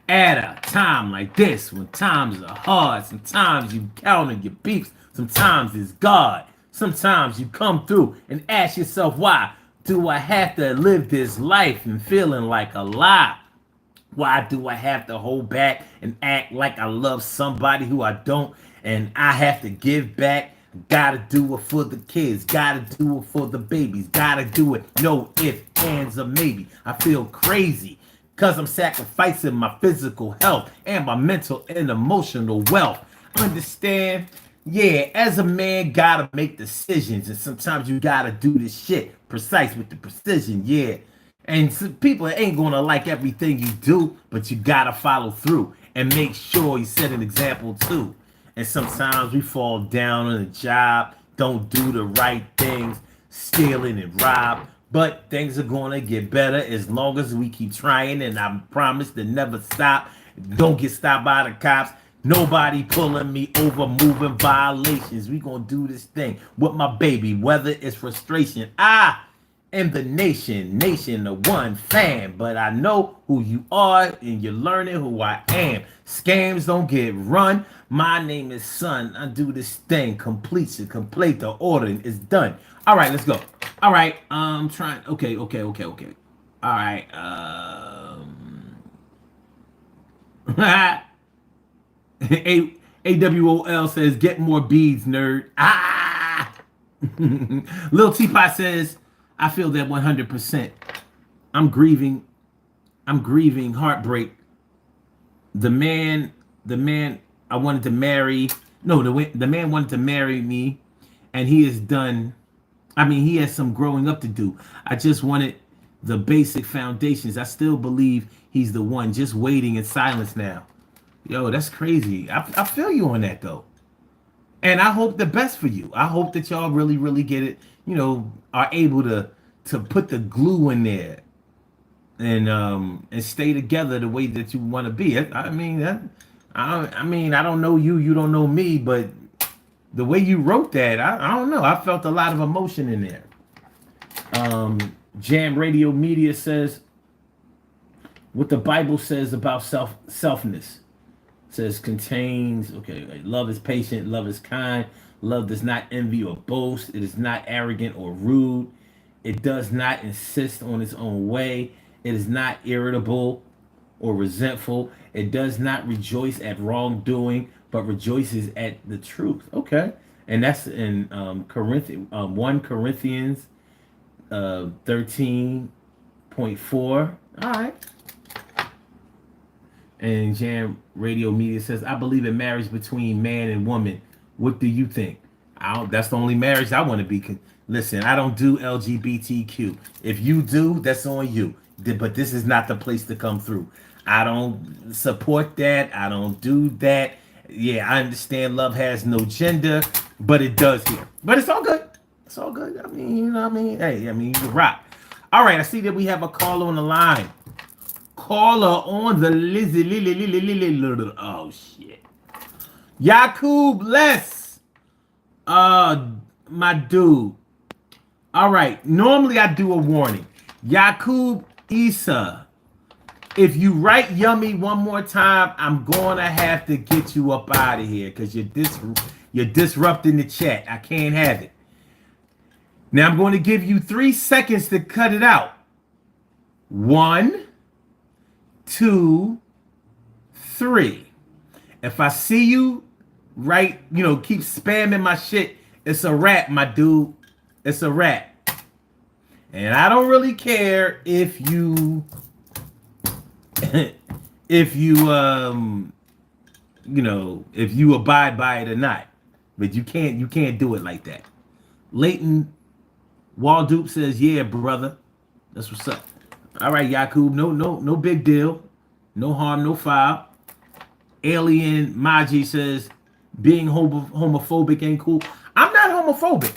At a time like this, when times are hard, sometimes you counting your beeps. Sometimes it's God. Sometimes you come through and ask yourself, why do I have to live this life and feeling like a lie? Why do I have to hold back and act like I love somebody who I don't, and I have to give back? Gotta do it for the kids, gotta do it for the babies, gotta do it, no ifs, ands, or maybe. I feel crazy because I'm sacrificing my physical health and my mental and emotional wealth. Understand? Yeah, as a man, gotta make decisions, and sometimes you gotta do this shit precise with the precision, yeah. And some people ain't gonna like everything you do, but you gotta follow through and make sure you set an example too. And sometimes we fall down on a job, don't do the right things, stealing and rob. But things are gonna get better as long as we keep trying, and I promise to never stop. Don't get stopped by the cops. Nobody pulling me over, moving violations. We gonna do this thing with my baby, whether it's frustration. I am the nation of one fan. But I know who you are, and you're learning who I am. Scams don't get run. My name is Son. I do this thing. Complete the order is done. All right, let's go. All right, trying. Okay. All right. AWOL says, get more beads, nerd. Ah! Lil Teapot says, I feel that 100%. I'm grieving. Heartbreak. The man I wanted to marry. No, the man wanted to marry me, and he has done. I mean, he has some growing up to do. I just wanted the basic foundations. I still believe he's the one. Just waiting in silence now. Yo, that's crazy. I feel you on that though. And I hope the best for you. I hope that y'all really, really get it, are able to put the glue in there and stay together the way that you want to be. I don't know you, you don't know me, but the way you wrote that, I don't know. I felt a lot of emotion in there. Jam Radio Media says what the Bible says about selfness. Says contains, love is patient, love is kind, love does not envy or boast, it is not arrogant or rude, it does not insist on its own way, it is not irritable or resentful, it does not rejoice at wrongdoing, but rejoices at the truth. Okay. And that's in 1 Corinthians 13.4. All right. And Jam Radio Media says, I believe in marriage between man and woman. What do you think? That's the only marriage I want to be. Listen, I don't do LGBTQ. If you do, that's on you. But this is not the place to come through. I don't support that. I don't do that. Yeah, I understand love has no gender, but it does here. But it's all good. It's all good. I mean, you know what I mean? Hey, you can rock. All right, I see that we have a caller on the line. Caller on the Lizzie. Oh shit. Yakub Les. My dude. All right. Normally I do a warning. Yakub Issa. If you write yummy one more time, I'm gonna have to get you up out of here because you're disrupting the chat. I can't have it. Now I'm going to give you 3 seconds to cut it out. 1, 2, 3. If I see you keep spamming my shit, it's a wrap, my dude. It's a wrap. And I don't really care if you if you abide by it or not. But you can't do it like that. Leighton Waldup says, yeah, brother. That's what's up. All right, Yakub, no big deal. No harm, no foul. Alien Maji says, being homophobic ain't cool. I'm not homophobic.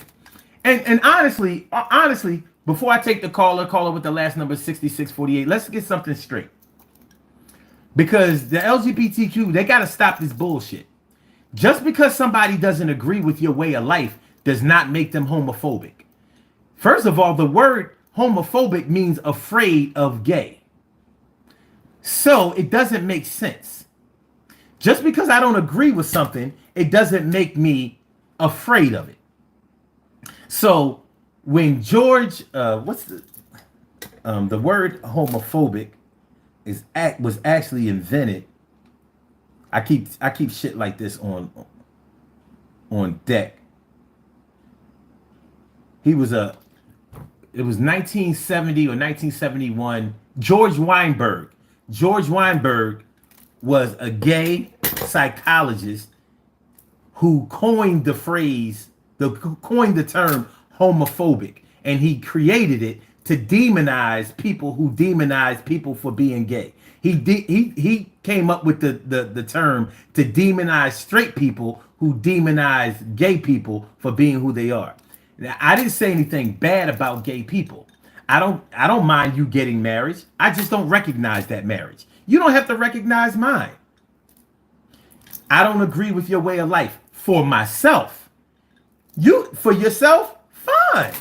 And honestly, before I take the caller with the last number 6648, let's get something straight. Because the LGBTQ, they got to stop this bullshit. Just because somebody doesn't agree with your way of life does not make them homophobic. First of all, the word homophobic means afraid of gay. So it doesn't make sense. Just because I don't agree with something, it doesn't make me afraid of it. So when George, the word homophobic was actually invented. I keep shit like this on deck. It was 1970 or 1971. George Weinberg was a gay psychologist who coined the term homophobic, and he created it to demonize people who demonize people for being gay. He came up with the term to demonize straight people who demonize gay people for being who they are. Now, I didn't say anything bad about gay people. I don't mind you getting married. I just don't recognize that marriage. You don't have to recognize mine. I don't agree with your way of life for myself. You for yourself, fine.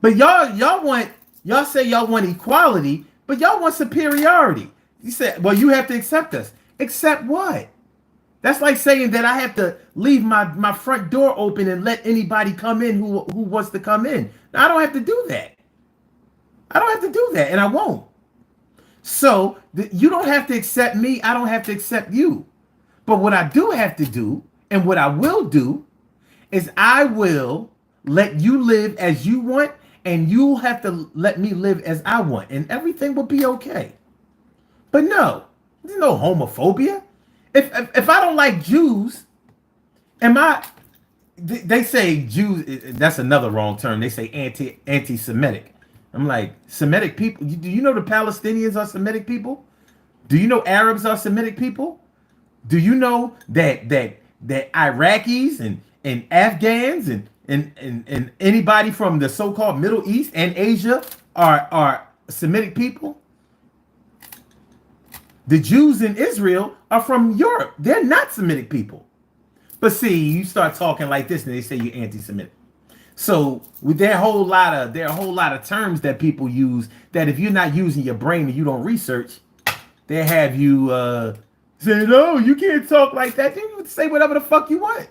But y'all say y'all want equality, but y'all want superiority. You said, well, you have to accept us. Accept what? That's like saying that I have to leave my front door open and let anybody come in who wants to come in. I don't have to do that. I don't have to do that, and I won't. So you don't have to accept me. I don't have to accept you. But what I do have to do, and what I will do, is I will let you live as you want, and you'll have to let me live as I want, and everything will be okay. But no, there's no homophobia. If I don't like Jews, am I? They say Jews. That's another wrong term. They say anti-Semitic. I'm like, Semitic people. Do you know the Palestinians are Semitic people? Do you know Arabs are Semitic people? Do you know that Iraqis and Afghans and anybody from the so-called Middle East and Asia are Semitic people? The Jews in Israel are from Europe. They're not Semitic people. But see, you start talking like this and they say you're anti-Semitic. So there are a whole lot of terms that people use that if you're not using your brain and you don't research, they have you say, no, you can't talk like that. Then you say whatever the fuck you want.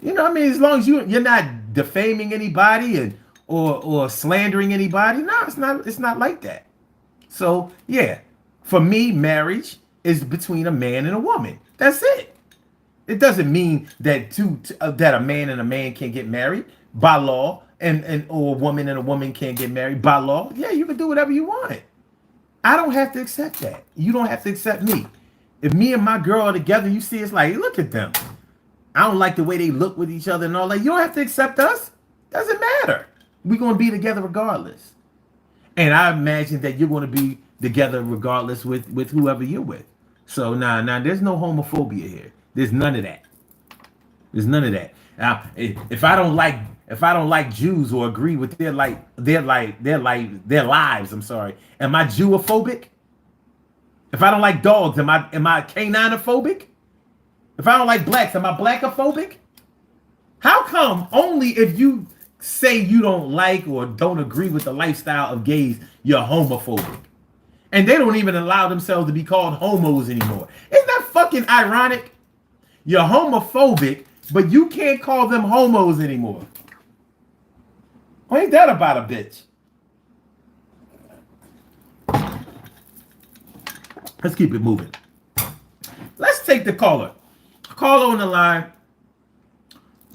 You know what I mean? As long as you're not defaming anybody and or slandering anybody. No, it's not like that. So yeah, for me, marriage is between a man and a woman. That's it. It doesn't mean that that a man and a man can't get married by law, and or a woman and a woman can't get married by law. Yeah, you can do whatever you want. I don't have to accept that. You don't have to accept me. If me and my girl are together, you see it's like, look at them. I don't like the way they look with each other and all that. You don't have to accept us. Doesn't matter. We're gonna be together regardless. And I imagine that you're gonna be together regardless with whoever you're with. So nah, there's no homophobia here. There's none of that. There's none of that. Now, if I don't like Jews or agree with their lives, I'm sorry. Am I Jewophobic? If I don't like dogs, am I caninophobic? If I don't like blacks, am I blackophobic? How come only if you say you don't like or don't agree with the lifestyle of gays, you're homophobic? And they don't even allow themselves to be called homos anymore. Isn't that fucking ironic? You're homophobic, but you can't call them homos anymore. Ain't that about a bitch? Let's keep it moving. Let's take the caller. Caller on the line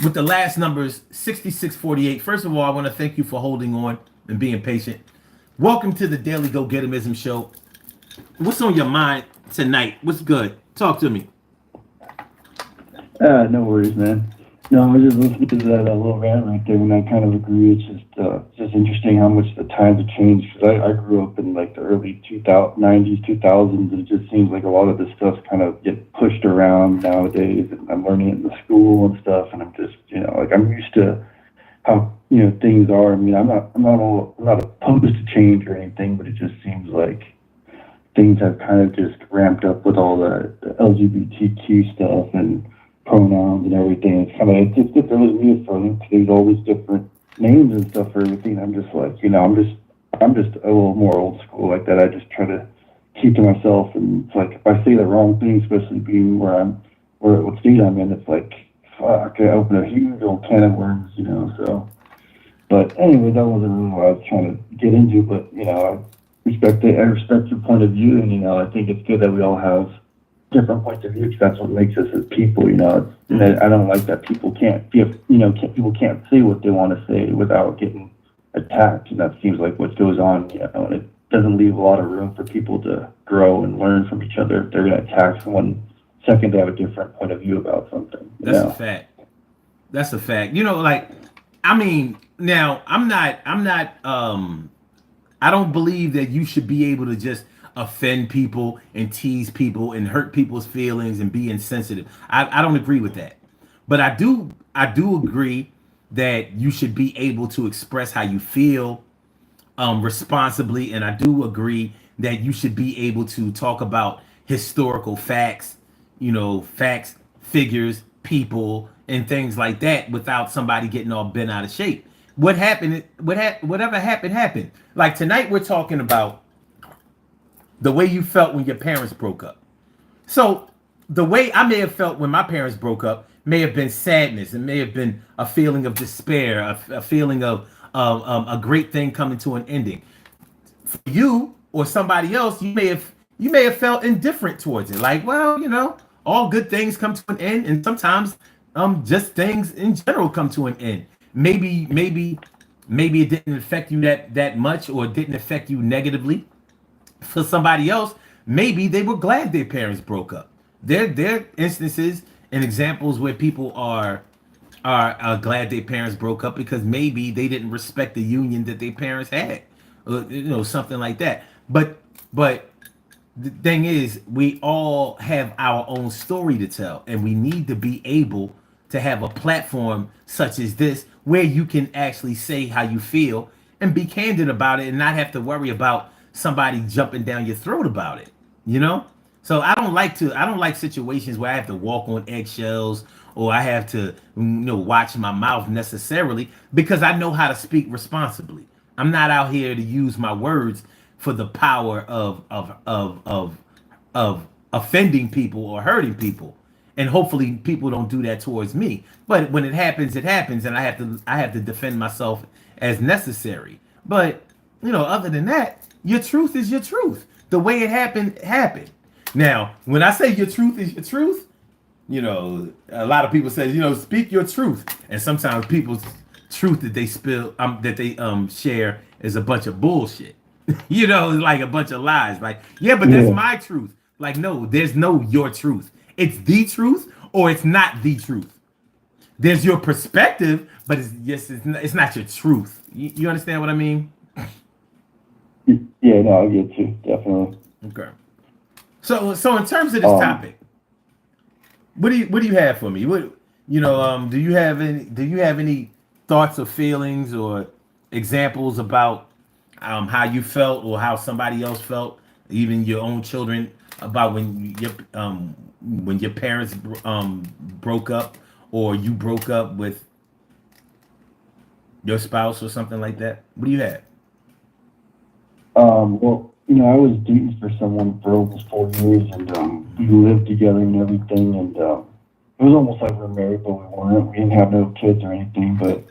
with the last numbers 6648. First of all, I want to thank you for holding on and being patient. Welcome to the Daily Go Getimism Show. What's on your mind tonight? What's good? Talk to me. No worries, man. No, I was just listening to that little rant right there, and I kind of agree. It's just interesting how much the times have changed. Because I grew up in like the early 90s, 2000s, and it just seems like a lot of this stuff kind of get pushed around nowadays. And I'm learning it in the school and stuff, and I'm just, like I'm used to how things are. I mean, I'm not opposed to change or anything, but it just seems like things have kind of just ramped up with all the LGBTQ stuff and pronouns and everything. It's gets really weird for them because there's all these different names and stuff for everything. I'm just like, I'm just a little more old school like that. I just try to keep to myself, and it's like if I say the wrong thing, especially being what state I'm in, it's like fuck, I open a huge old can of worms, So, but anyway, that wasn't really what I was trying to get into. But I respect your point of view, and I think it's good that we all have different points of view, because that's what makes us as people. And I don't like that people can't people can't say what they want to say without getting attacked, and that seems like what goes on. And it doesn't leave a lot of room for people to grow and learn from each other if they're going to attack someone second they have a different point of view about something. That's a fact. That's a fact. Now I'm not I don't believe that you should be able to just offend people and tease people and hurt people's feelings and be insensitive. I don't agree with that. But I do agree that you should be able to express how you feel responsibly, and I do agree that you should be able to talk about historical facts, facts, figures, people, and things like that without somebody getting all bent out of shape. What happened? Whatever happened. Like tonight, we're talking about the way you felt when your parents broke up. So the way I may have felt when my parents broke up may have been sadness. It may have been a feeling of despair, a feeling of a great thing coming to an ending. For you or somebody else, you may have felt indifferent towards it. Like, well, all good things come to an end, and sometimes just things in general come to an end. Maybe it didn't affect you that much, or it didn't affect you negatively. For somebody else, maybe they were glad their parents broke up. There are instances and examples where people are glad their parents broke up because maybe they didn't respect the union that their parents had, something like that. But the thing is, we all have our own story to tell, and we need to be able to have a platform such as this where you can actually say how you feel and be candid about it and not have to worry about somebody jumping down your throat about it, you know? So I don't like situations where I have to walk on eggshells or I have to watch my mouth necessarily, because I know how to speak responsibly. I'm not out here to use my words for the power of offending people or hurting people. And hopefully people don't do that towards me. But when it happens, and I have to defend myself as necessary. But other than that, your truth is your truth. The way it happened happened. Now, when I say your truth is your truth, a lot of people say, speak your truth. And sometimes people's truth that they share is a bunch of bullshit. Like a bunch of lies. Like, yeah, but that's Yeah. my truth. Like, no, there's no your truth. It's the truth or it's not the truth. There's your perspective, but it's not your truth. You understand what I mean? Yeah, no, I get you, definitely. Okay. So in terms of this topic, what do you have for me? Do you have any thoughts or feelings or examples about how you felt or how somebody else felt, even your own children, about when your parents broke up, or you broke up with your spouse or something like that? What do you have? Well, I was dating for someone for almost 4 years, and we lived together and everything, and it was almost like we were married, but we weren't. We didn't have no kids or anything, but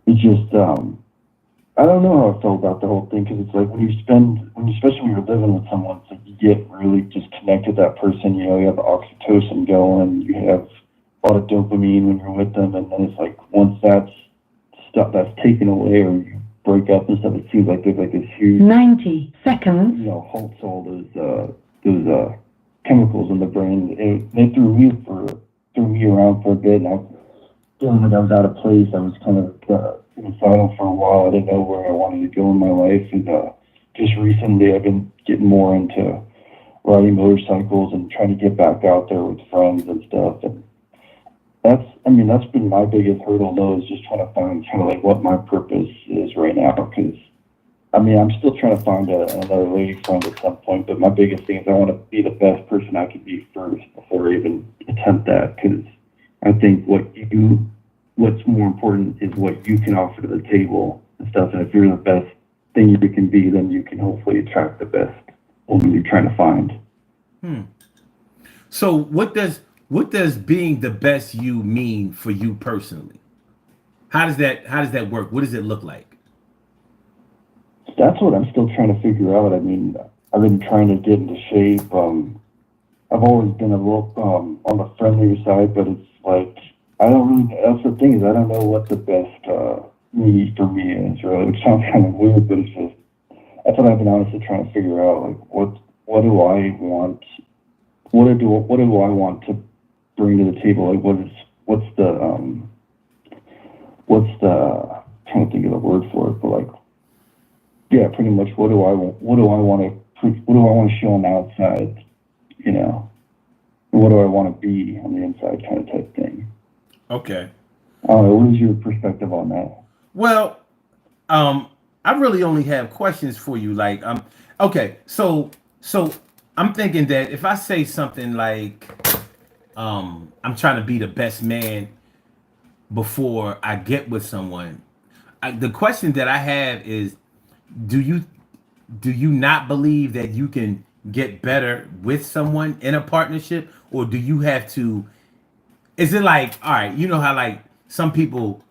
it just, I don't know how I felt about the whole thing, because it's like especially when you're living with someone, it's like you get really just connected to that person. You have the oxytocin going, you have a lot of dopamine when you're with them, and then it's like once that's stuff that's taken away, or you break up and stuff, it seems like there's like this huge 90 seconds. halts all those chemicals in the brain. It threw me around for a bit, and I feeling like I was out of place. I was kind of suicidal for a while. I didn't know where I wanted to go in my life, and just recently I've been getting more into riding motorcycles and trying to get back out there with friends and stuff. And that's been my biggest hurdle, though, is just trying to find kind of like what my purpose is right now. Because I'm still trying to find another lady friend at some point, but my biggest thing is I want to be the best person I can be first before I even attempt that. Because I think what's more important is what you can offer to the table and stuff. And if you're the best thing you can be, then you can hopefully attract the best woman you're trying to find. So what does being the best you mean for you personally? How does that work? What does it look like? That's what I'm still trying to figure out. I've been trying to get into shape. I've always been a little on the friendlier side, but it's like I don't really. That's the thing, is I don't know what the best me for me is, really. Which sounds kind of weird, but it's just that's what I've been honestly trying to figure out. Like what do I want? What do I want to bring to the table? Like what's the trying to think of the word for it, but like, yeah, pretty much what do I want to show on the outside, what do I want to be on the inside, kind of type thing. Okay. I don't know, what is your perspective on that? Well, I really only have questions for you. Like, okay, so I'm thinking that if I say something like, I'm trying to be the best man before I get with someone, the question that I have is, do you do you not believe that you can get better with someone in a partnership, or do you have to? Is it like, all right, you know how like some people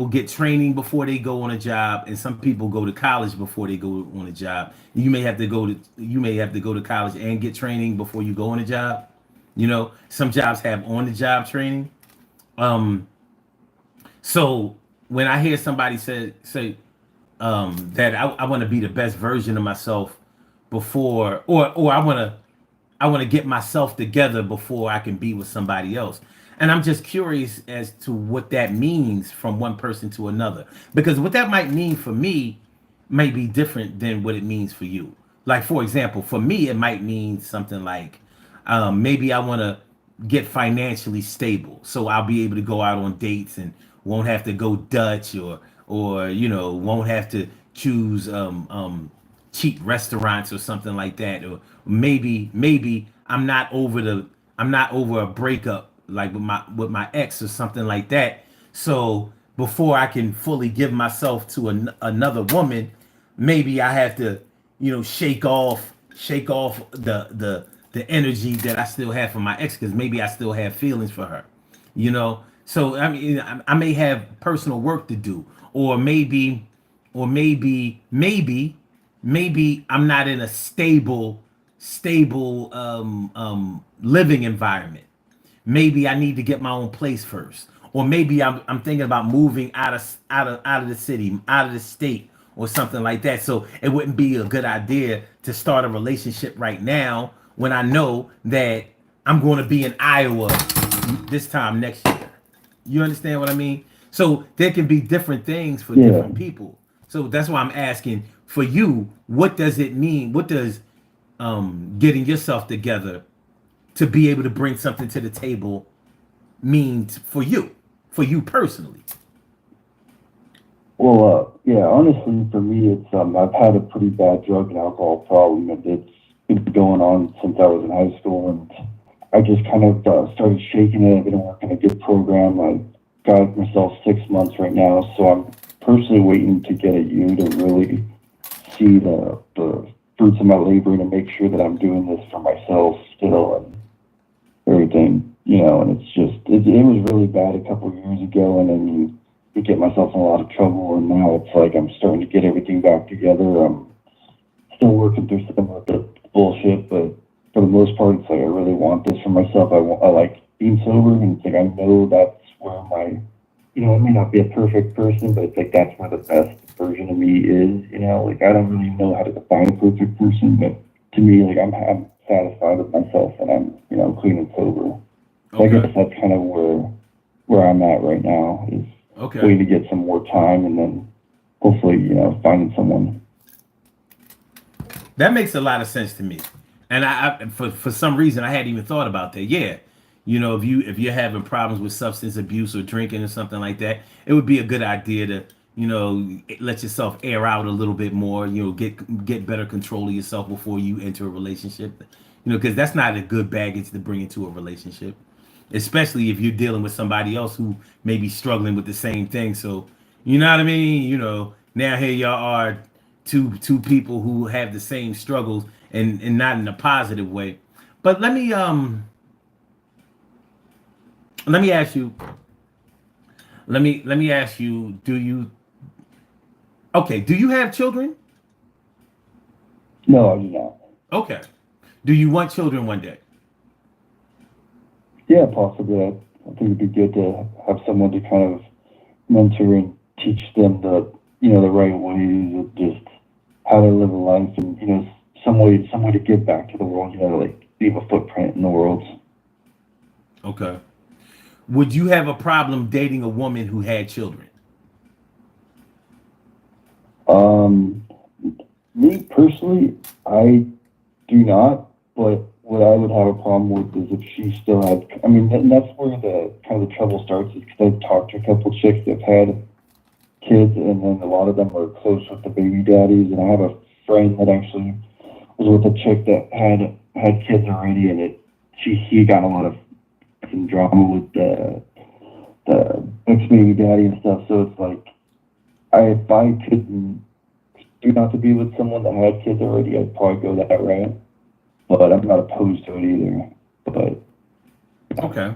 get training before they go on a job, and some people go to college before they go on a job. You may have to go to college and get training before you go on a job. Some jobs have on the job training. Um, so when I hear somebody say that I want to be the best version of myself before, or I want to get myself together before I can be with somebody else. And I'm just curious as to what that means from one person to another. Because what that might mean for me may be different than what it means for you. Like, for example, for me, it might mean something like, maybe I want to get financially stable, so I'll be able to go out on dates and won't have to go Dutch, or won't have to choose cheap restaurants or something like that. Or maybe I'm not over a breakup like with my ex or something like that. So before I can fully give myself to another woman, maybe I have to, shake off the energy that I still have for my ex, because maybe I still have feelings for her. So I mean, I may have personal work to do, or maybe I'm not in a stable living environment. Maybe I need to get my own place first, or maybe I'm thinking about moving out of the city, out of the state, or something like that. So it wouldn't be a good idea to start a relationship right now when I know that I'm going to be in Iowa this time next year. You understand what I mean? So there can be different things for Yeah. different people. So that's why I'm asking for you, what does it mean? What does getting yourself together to be able to bring something to the table mean for you personally? Well, yeah, honestly, for me, it's I've had a pretty bad drug and alcohol problem, and it's been going on since I was in high school, and I just kind of started shaking it. I've been working a good program. I got myself 6 months right now, so I'm personally waiting to get at you to really see the fruits of my labor and to make sure that I'm doing this for myself still and everything, and it's just, it was really bad a couple of years ago, and then you get myself in a lot of trouble, and now it's like I'm starting to get everything back together. I'm still working through some of the bullshit, but for the most part, it's like I really want this for myself. I like being sober, and it's like I know that's where I may not be a perfect person, but it's like that's where the best version of me is. Like I don't really know how to define a perfect person, but to me, like I'm satisfied with myself, and I'm clean and sober. So I guess Okay. that's kind of where I'm at right now, is Okay. waiting to get some more time, and then hopefully finding someone. That makes a lot of sense to me. And for some reason, I hadn't even thought about that. Yeah, if you're having problems with substance abuse or drinking or something like that, it would be a good idea to let yourself air out a little bit more. Get better control of yourself before you enter a relationship. Because that's not a good baggage to bring into a relationship, especially if you're dealing with somebody else who may be struggling with the same thing. So, you know what I mean? Now here y'all are, two people who have the same struggles, and not in a positive way. But let me ask you, let me ask you, do you have children? No, I do not. Okay. Do you want children one day? Yeah, possibly. I think it'd be good to have someone to kind of mentor and teach them the right ways of just how to live a life, and some way to give back to the world. Like leave a footprint in the world. Okay. Would you have a problem dating a woman who had children? Um, Me personally, I do not. But what I would have a problem with is if she still had. I mean, that's where the kind of the trouble starts. Is because I've talked to a couple chicks that've had kids, and then a lot of them are close with the baby daddies. And I have a friend that actually was with a chick that had had kids already, and he got a lot of some drama with the ex-baby daddy and stuff. So it's like, if I couldn't do not to be with someone that had kids already, I'd probably go that route. But I'm not opposed to it either. But Okay.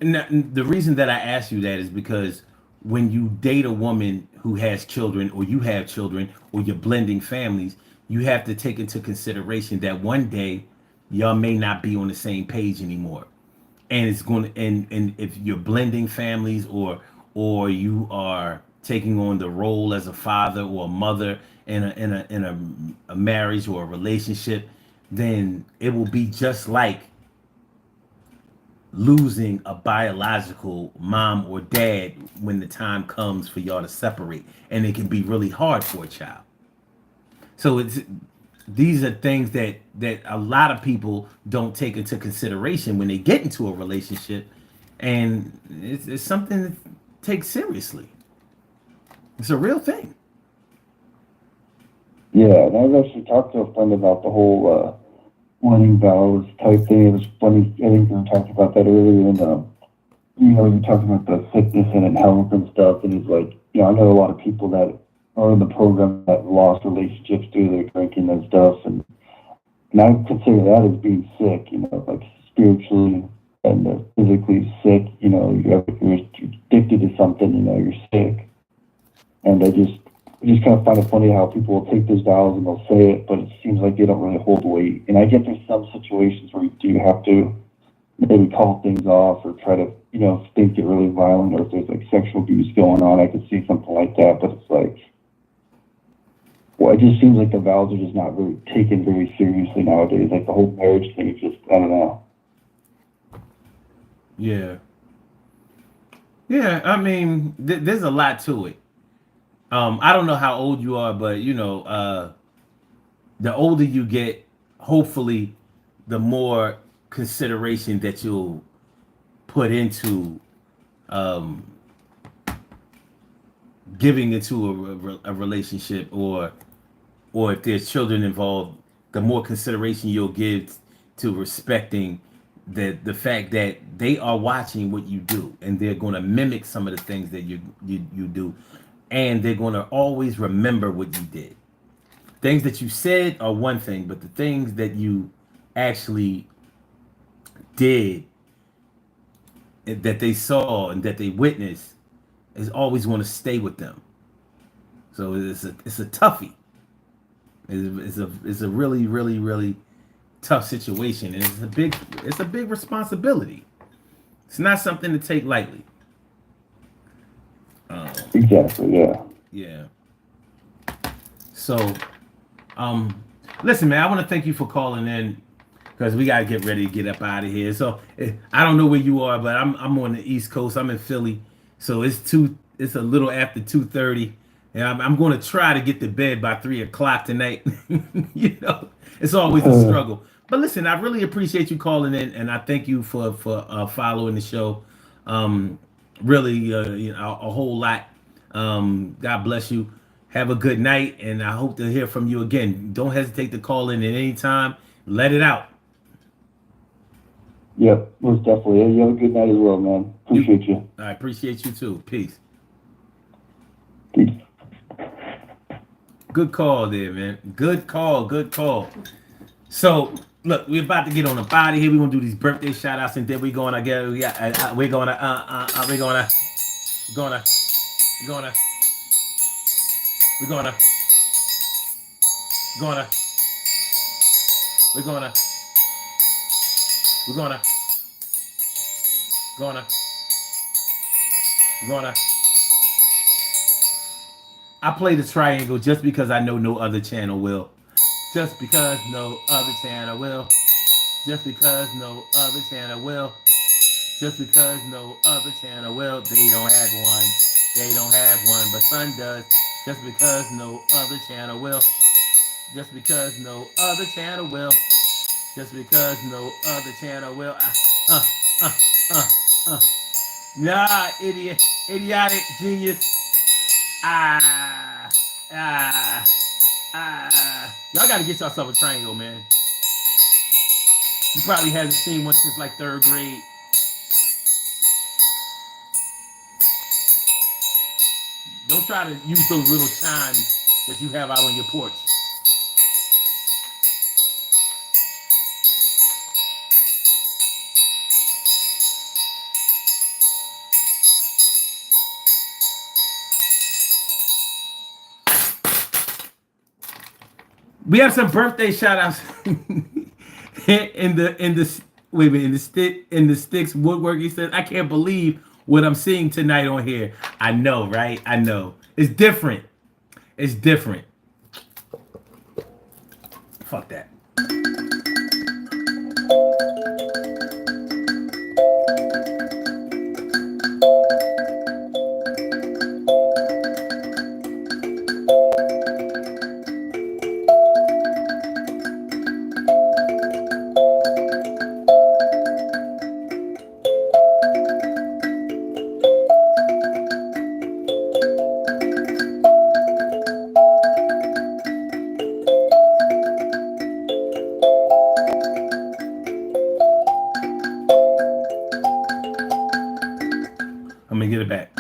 Now, the reason that I ask you that is because when you date a woman who has children, or you have children, or you're blending families, you have to take into consideration that one day y'all may not be on the same page anymore, and it's going to, and if you're blending families, or you are taking on the role as a father or a mother in a marriage or a relationship, then it will be just like losing a biological mom or dad when the time comes for y'all to separate, and it can be really hard for a child. So these are things that a lot of people don't take into consideration when they get into a relationship, and it's something to take seriously. It's a real thing. yeah, and I've actually talked to a friend about the whole wedding vows type thing. It was funny. I think we were talking about that earlier, and you talking about the sickness and health and stuff. And he's like, I know a lot of people that are in the program that lost relationships due to their drinking and stuff, and I consider that as being sick. Like spiritually and physically sick. You're addicted to something. You're sick, and I just kind of find it funny how people will take those vows and they'll say it, but it seems like they don't really hold weight. And I get there's some situations where you do have to maybe call things off or try to, if things get really violent, or if there's like sexual abuse going on, I could see something like that. But it's like, well, it just seems like the vows are just not really taken very seriously nowadays. Like the whole marriage thing is just, I don't know. Yeah. Yeah, I mean, there's a lot to it. I don't know how old you are, but the older you get, hopefully, the more consideration that you'll put into um, giving into a relationship, or if there's children involved, the more consideration you'll give to respecting the fact that they are watching what you do, and they're going to mimic some of the things that you do, and they're going to always remember what you did. Things that you said are one thing, but the things that you actually did, that they saw and that they witnessed, is always going to stay with them. So it's a toughie. It's a really, really, really tough situation, and it's a big responsibility. It's not something to take lightly. Um, Exactly, yeah. yeah. So, um, listen, man, I want to thank you for calling in, because we gotta get ready to get up out of here. So I don't know where you are, but I'm on the East Coast. I'm in Philly, so it's a little after 2:30, and I'm going to try to get to bed by 3 o'clock tonight. It's always a Uh, struggle. But listen, I really appreciate you calling in, and I thank you for following the show. Um, really, a whole lot. God bless you. Have a good night, and I hope to hear from you again. Don't hesitate to call in at any time. Let it out. yep, most definitely. You have a good night as well, man. You, Appreciate you. I appreciate you too. Peace. Peace. Good call there, man. Good call. Good call. So look, we're about to get on the body here. We're gonna do these birthday shout outs, and then we're gonna get we're gonna we're gonna we're gonna gonna we're gonna we're gonna gonna gonna I play the triangle just because I know no other channel will. Just because no other channel will. Just because no other channel will. Just because no other channel will. They don't have one. They don't have one, but Sun does. Just because no other channel will. Just because no other channel will. Just because no other channel will. Uh, uh, uh, uh. Nah, idiot. Idiotic genius. Ah. Ah. Ah. Y'all gotta get yourself a triangle, man. You probably haven't seen one since like third grade. Don't try to use those little chimes that you have out on your porch. We have some birthday shout outs in the wait a minute, in the sticks woodwork. He says, I can't believe what I'm seeing tonight on here. I know, right? I know. It's different. It's different. Fuck that. I'm gonna get it back.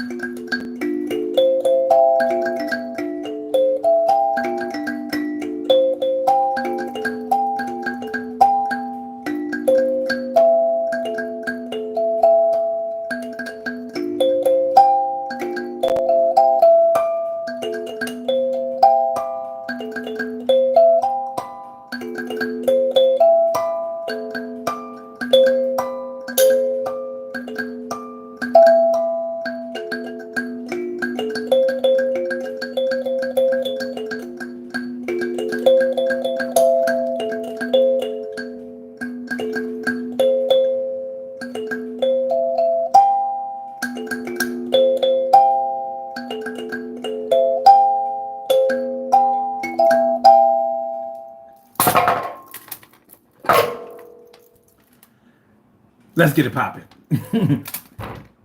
Let's get it popping.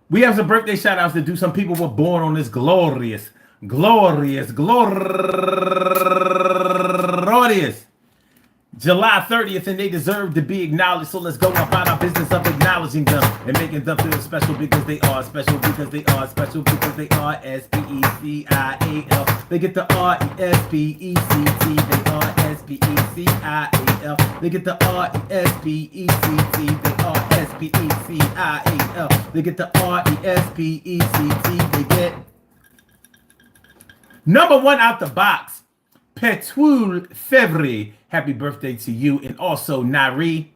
We have some birthday shout outs to do. Some people were born on this glorious July 30th, and they deserve to be acknowledged. So let's go about our business of acknowledging them and making them feel special because they are special, because they are special, because they are S-P-E-C-I-A-L. They get the R-E-S-P-E-C-T. They are S-P-E-C-I-A-L. They get the R-E-S-P-E-C-T. They are S-P-E-C-I-A-L. They get the R-E-S-P-E-C-T. They get number one out the box. Petul Fevri, happy birthday to you. And also Nari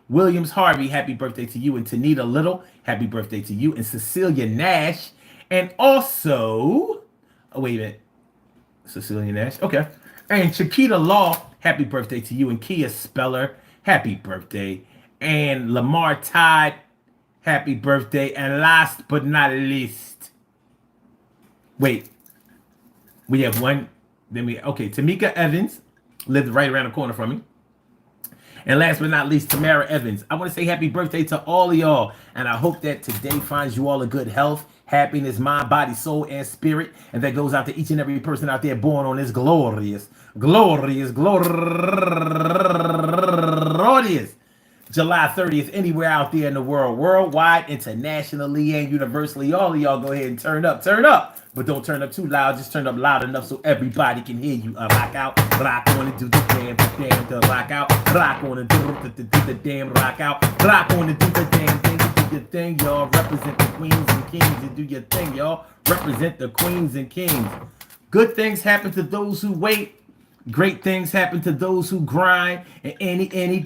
Williams Harvey, happy birthday to you. And Tanita Little, happy birthday to you. And Cecilia Nash. And also, oh, wait a minute. Cecilia Nash, okay. And Chiquita Law, happy birthday to you. And Kia Speller, happy birthday. And Lamar Todd, happy birthday. And last but not least, wait. We have one. Then Tamika Evans lived right around the corner from me. And last but not least, Tamara Evans. I want to say happy birthday to all of y'all. And I hope that today finds you all in good health, happiness, mind, body, soul, and spirit. And that goes out to each and every person out there born on this glorious July 30th, anywhere out there in the world, worldwide, internationally, and universally. All of y'all go ahead and turn up. But don't turn up too loud. Just turn up loud enough so everybody can hear you. Rock out, rock on and do the damn, the rock out. Rock on and do the damn, rock out. Rock on and do the damn thing. Do your thing, y'all. Represent the queens and kings and do your thing, y'all. Represent the queens and kings. Good things happen to those who wait. Great things happen to those who grind, and anything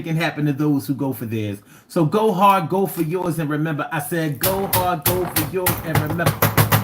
can happen to those who go for theirs. So go hard, go for yours, and remember, I said go hard, go for yours, and remember,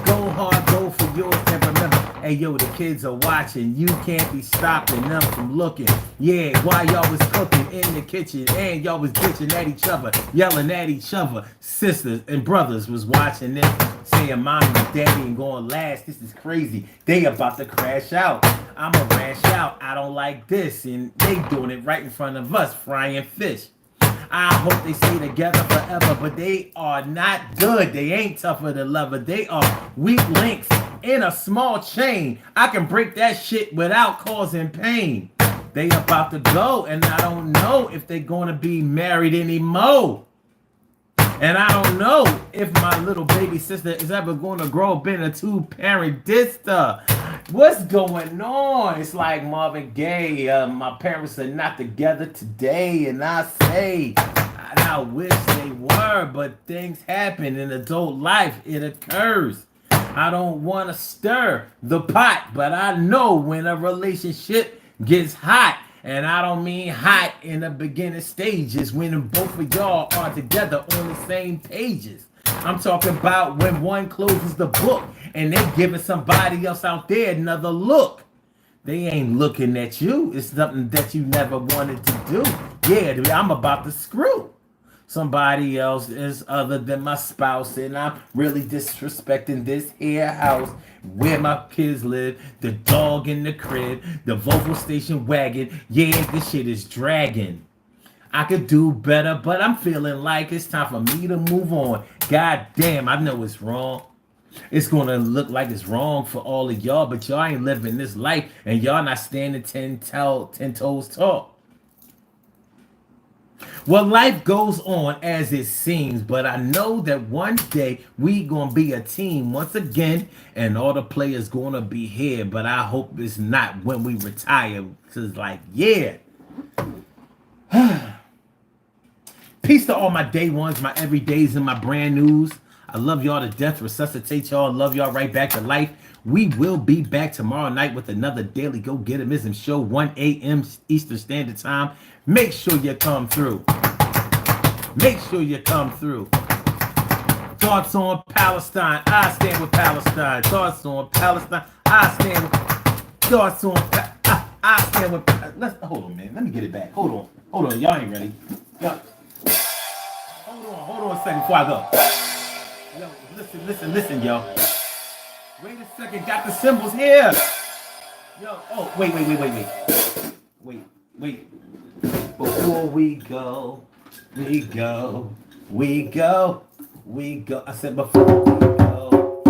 go hard, go for yours, and remember, hey yo, the kids are watching, you can't be stopping them from looking. Yeah, while y'all was cooking in the kitchen, and y'all was bitching at each other, yelling at each other, sisters and brothers was watching this, saying mommy and daddy ain't going last. This is crazy. They about to crash out. I'ma rash out. I don't like this. And they doing it right in front of us, frying fish. I hope they stay together forever, but they are not good. They ain't tougher than leather. They are weak links in a small chain. I can break that shit without causing pain. They about to go, and I don't know if they're gonna be married anymore. And I don't know if my little baby sister is ever gonna grow up in a two-parent dista. What's going on? It's like Marvin Gaye. My parents are not together today, and I say, I wish they were, but things happen in adult life. It occurs. I don't want to stir the pot, but I know when a relationship gets hot, and I don't mean hot in the beginning stages, when both of y'all are together on the same pages. I'm talking about when one closes the book and they giving somebody else out there another look. They ain't looking at you. It's something that you never wanted to do. Yeah, dude, I'm about to screw somebody else is other than my spouse, and I'm really disrespecting this here house where my kids live, the dog in the crib, the Volvo station wagon. Yeah, this shit is dragging. I could do better, but I'm feeling like it's time for me to move on. God damn, I know it's wrong. It's gonna look like it's wrong for all of y'all, but y'all ain't living this life, and y'all not standing 10 toes tall. Well, life goes on as it seems, but I know that one day we gonna be a team once again, and all the players gonna be here. But I hope it's not when we retire, cause like, yeah. Peace to all my day ones, my everydays, and my brand news. I love y'all to death. Resuscitate y'all. Love y'all right back to life. We will be back tomorrow night with another Daily Go Getimism show, 1 a.m. Eastern Standard Time. Make sure you come through. Make sure you come through. Thoughts on Palestine. I stand with Palestine. Thoughts on Palestine. I stand with. Thoughts on. I stand with. Let's hold on, man. Let me get it back. Hold on. Y'all ain't ready. Y'all. Hold on a second before I go. Yo, listen, yo. Wait a second. Got the symbols here. Yo. Oh, wait. Wait. Before we go. I said before we go.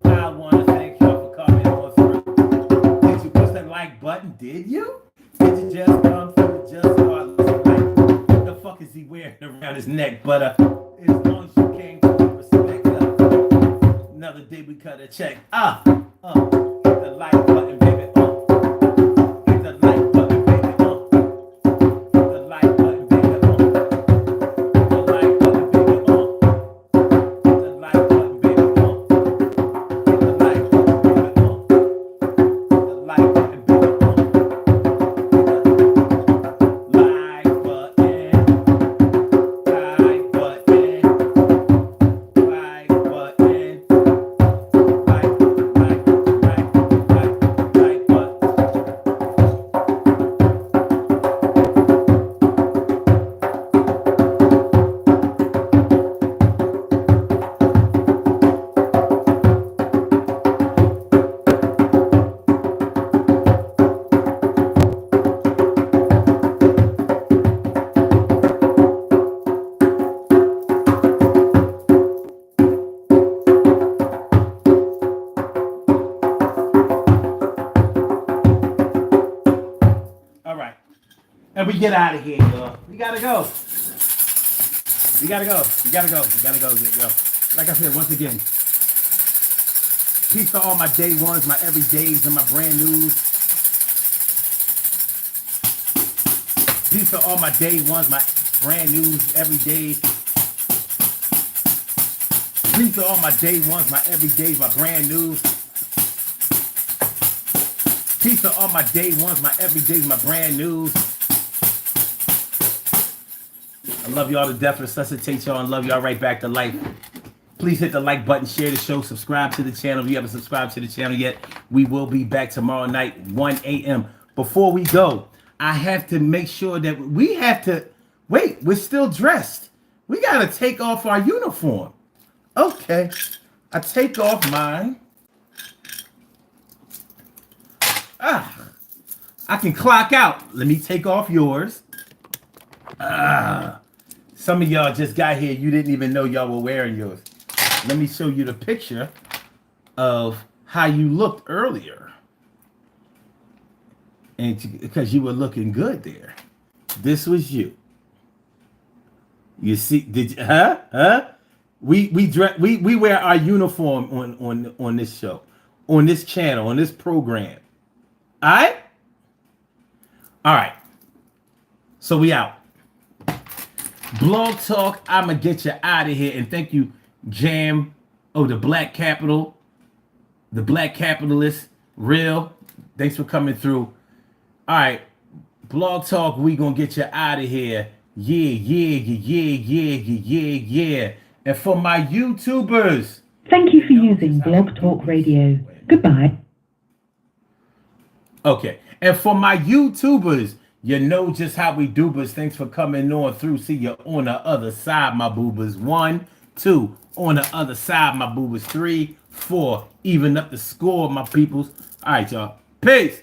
I want to thank y'all for coming on through. Did you push that like button? Did you? Did you just come through? Just start listening like, what the fuck is he wearing around his neck? But as long as you came to respect another day we cut a check. Hit the like button, baby. And we get out of here, y'all. We gotta go. Like I said, once again, peace to all my day ones, my everydays, and my brand news. Peace to all my day ones, my brand news, everyday. Peace to all my day ones, my everydays, my brand news. Peace to all my day ones, my everydays, my brand news. I love y'all to death, resuscitate y'all, and love y'all right back to life. Please hit the like button, share the show, subscribe to the channel. If you haven't subscribed to the channel yet, we will be back tomorrow night, 1 a.m. Before we go, I have to make sure that we have to, wait, we're still dressed. We got to take off our uniform. Okay, I take off mine. I can clock out. Let me take off yours. Some of y'all just got here. You didn't even know y'all were wearing yours. Let me show you the picture of how you looked earlier. And because you were looking good there. This was you. You see, did you, we wear our uniform on this show, on this channel, on this program. All right? All right. So we out. Blog Talk, I'ma get you out of here. And thank you, Jam. Oh, the Black Capital. The Black Capitalist. Real. Thanks for coming through. All right. Blog Talk, we gonna get you out of here. Yeah. And for my YouTubers. Thank you for using Blog Talk Radio. Goodbye. Okay. And for my YouTubers, you know just how we do, but thanks for coming on through. See you on the other side, my boobers. 1, 2. On the other side, my boobers. 3, 4. Even up the score, my peoples. All right, y'all. Peace.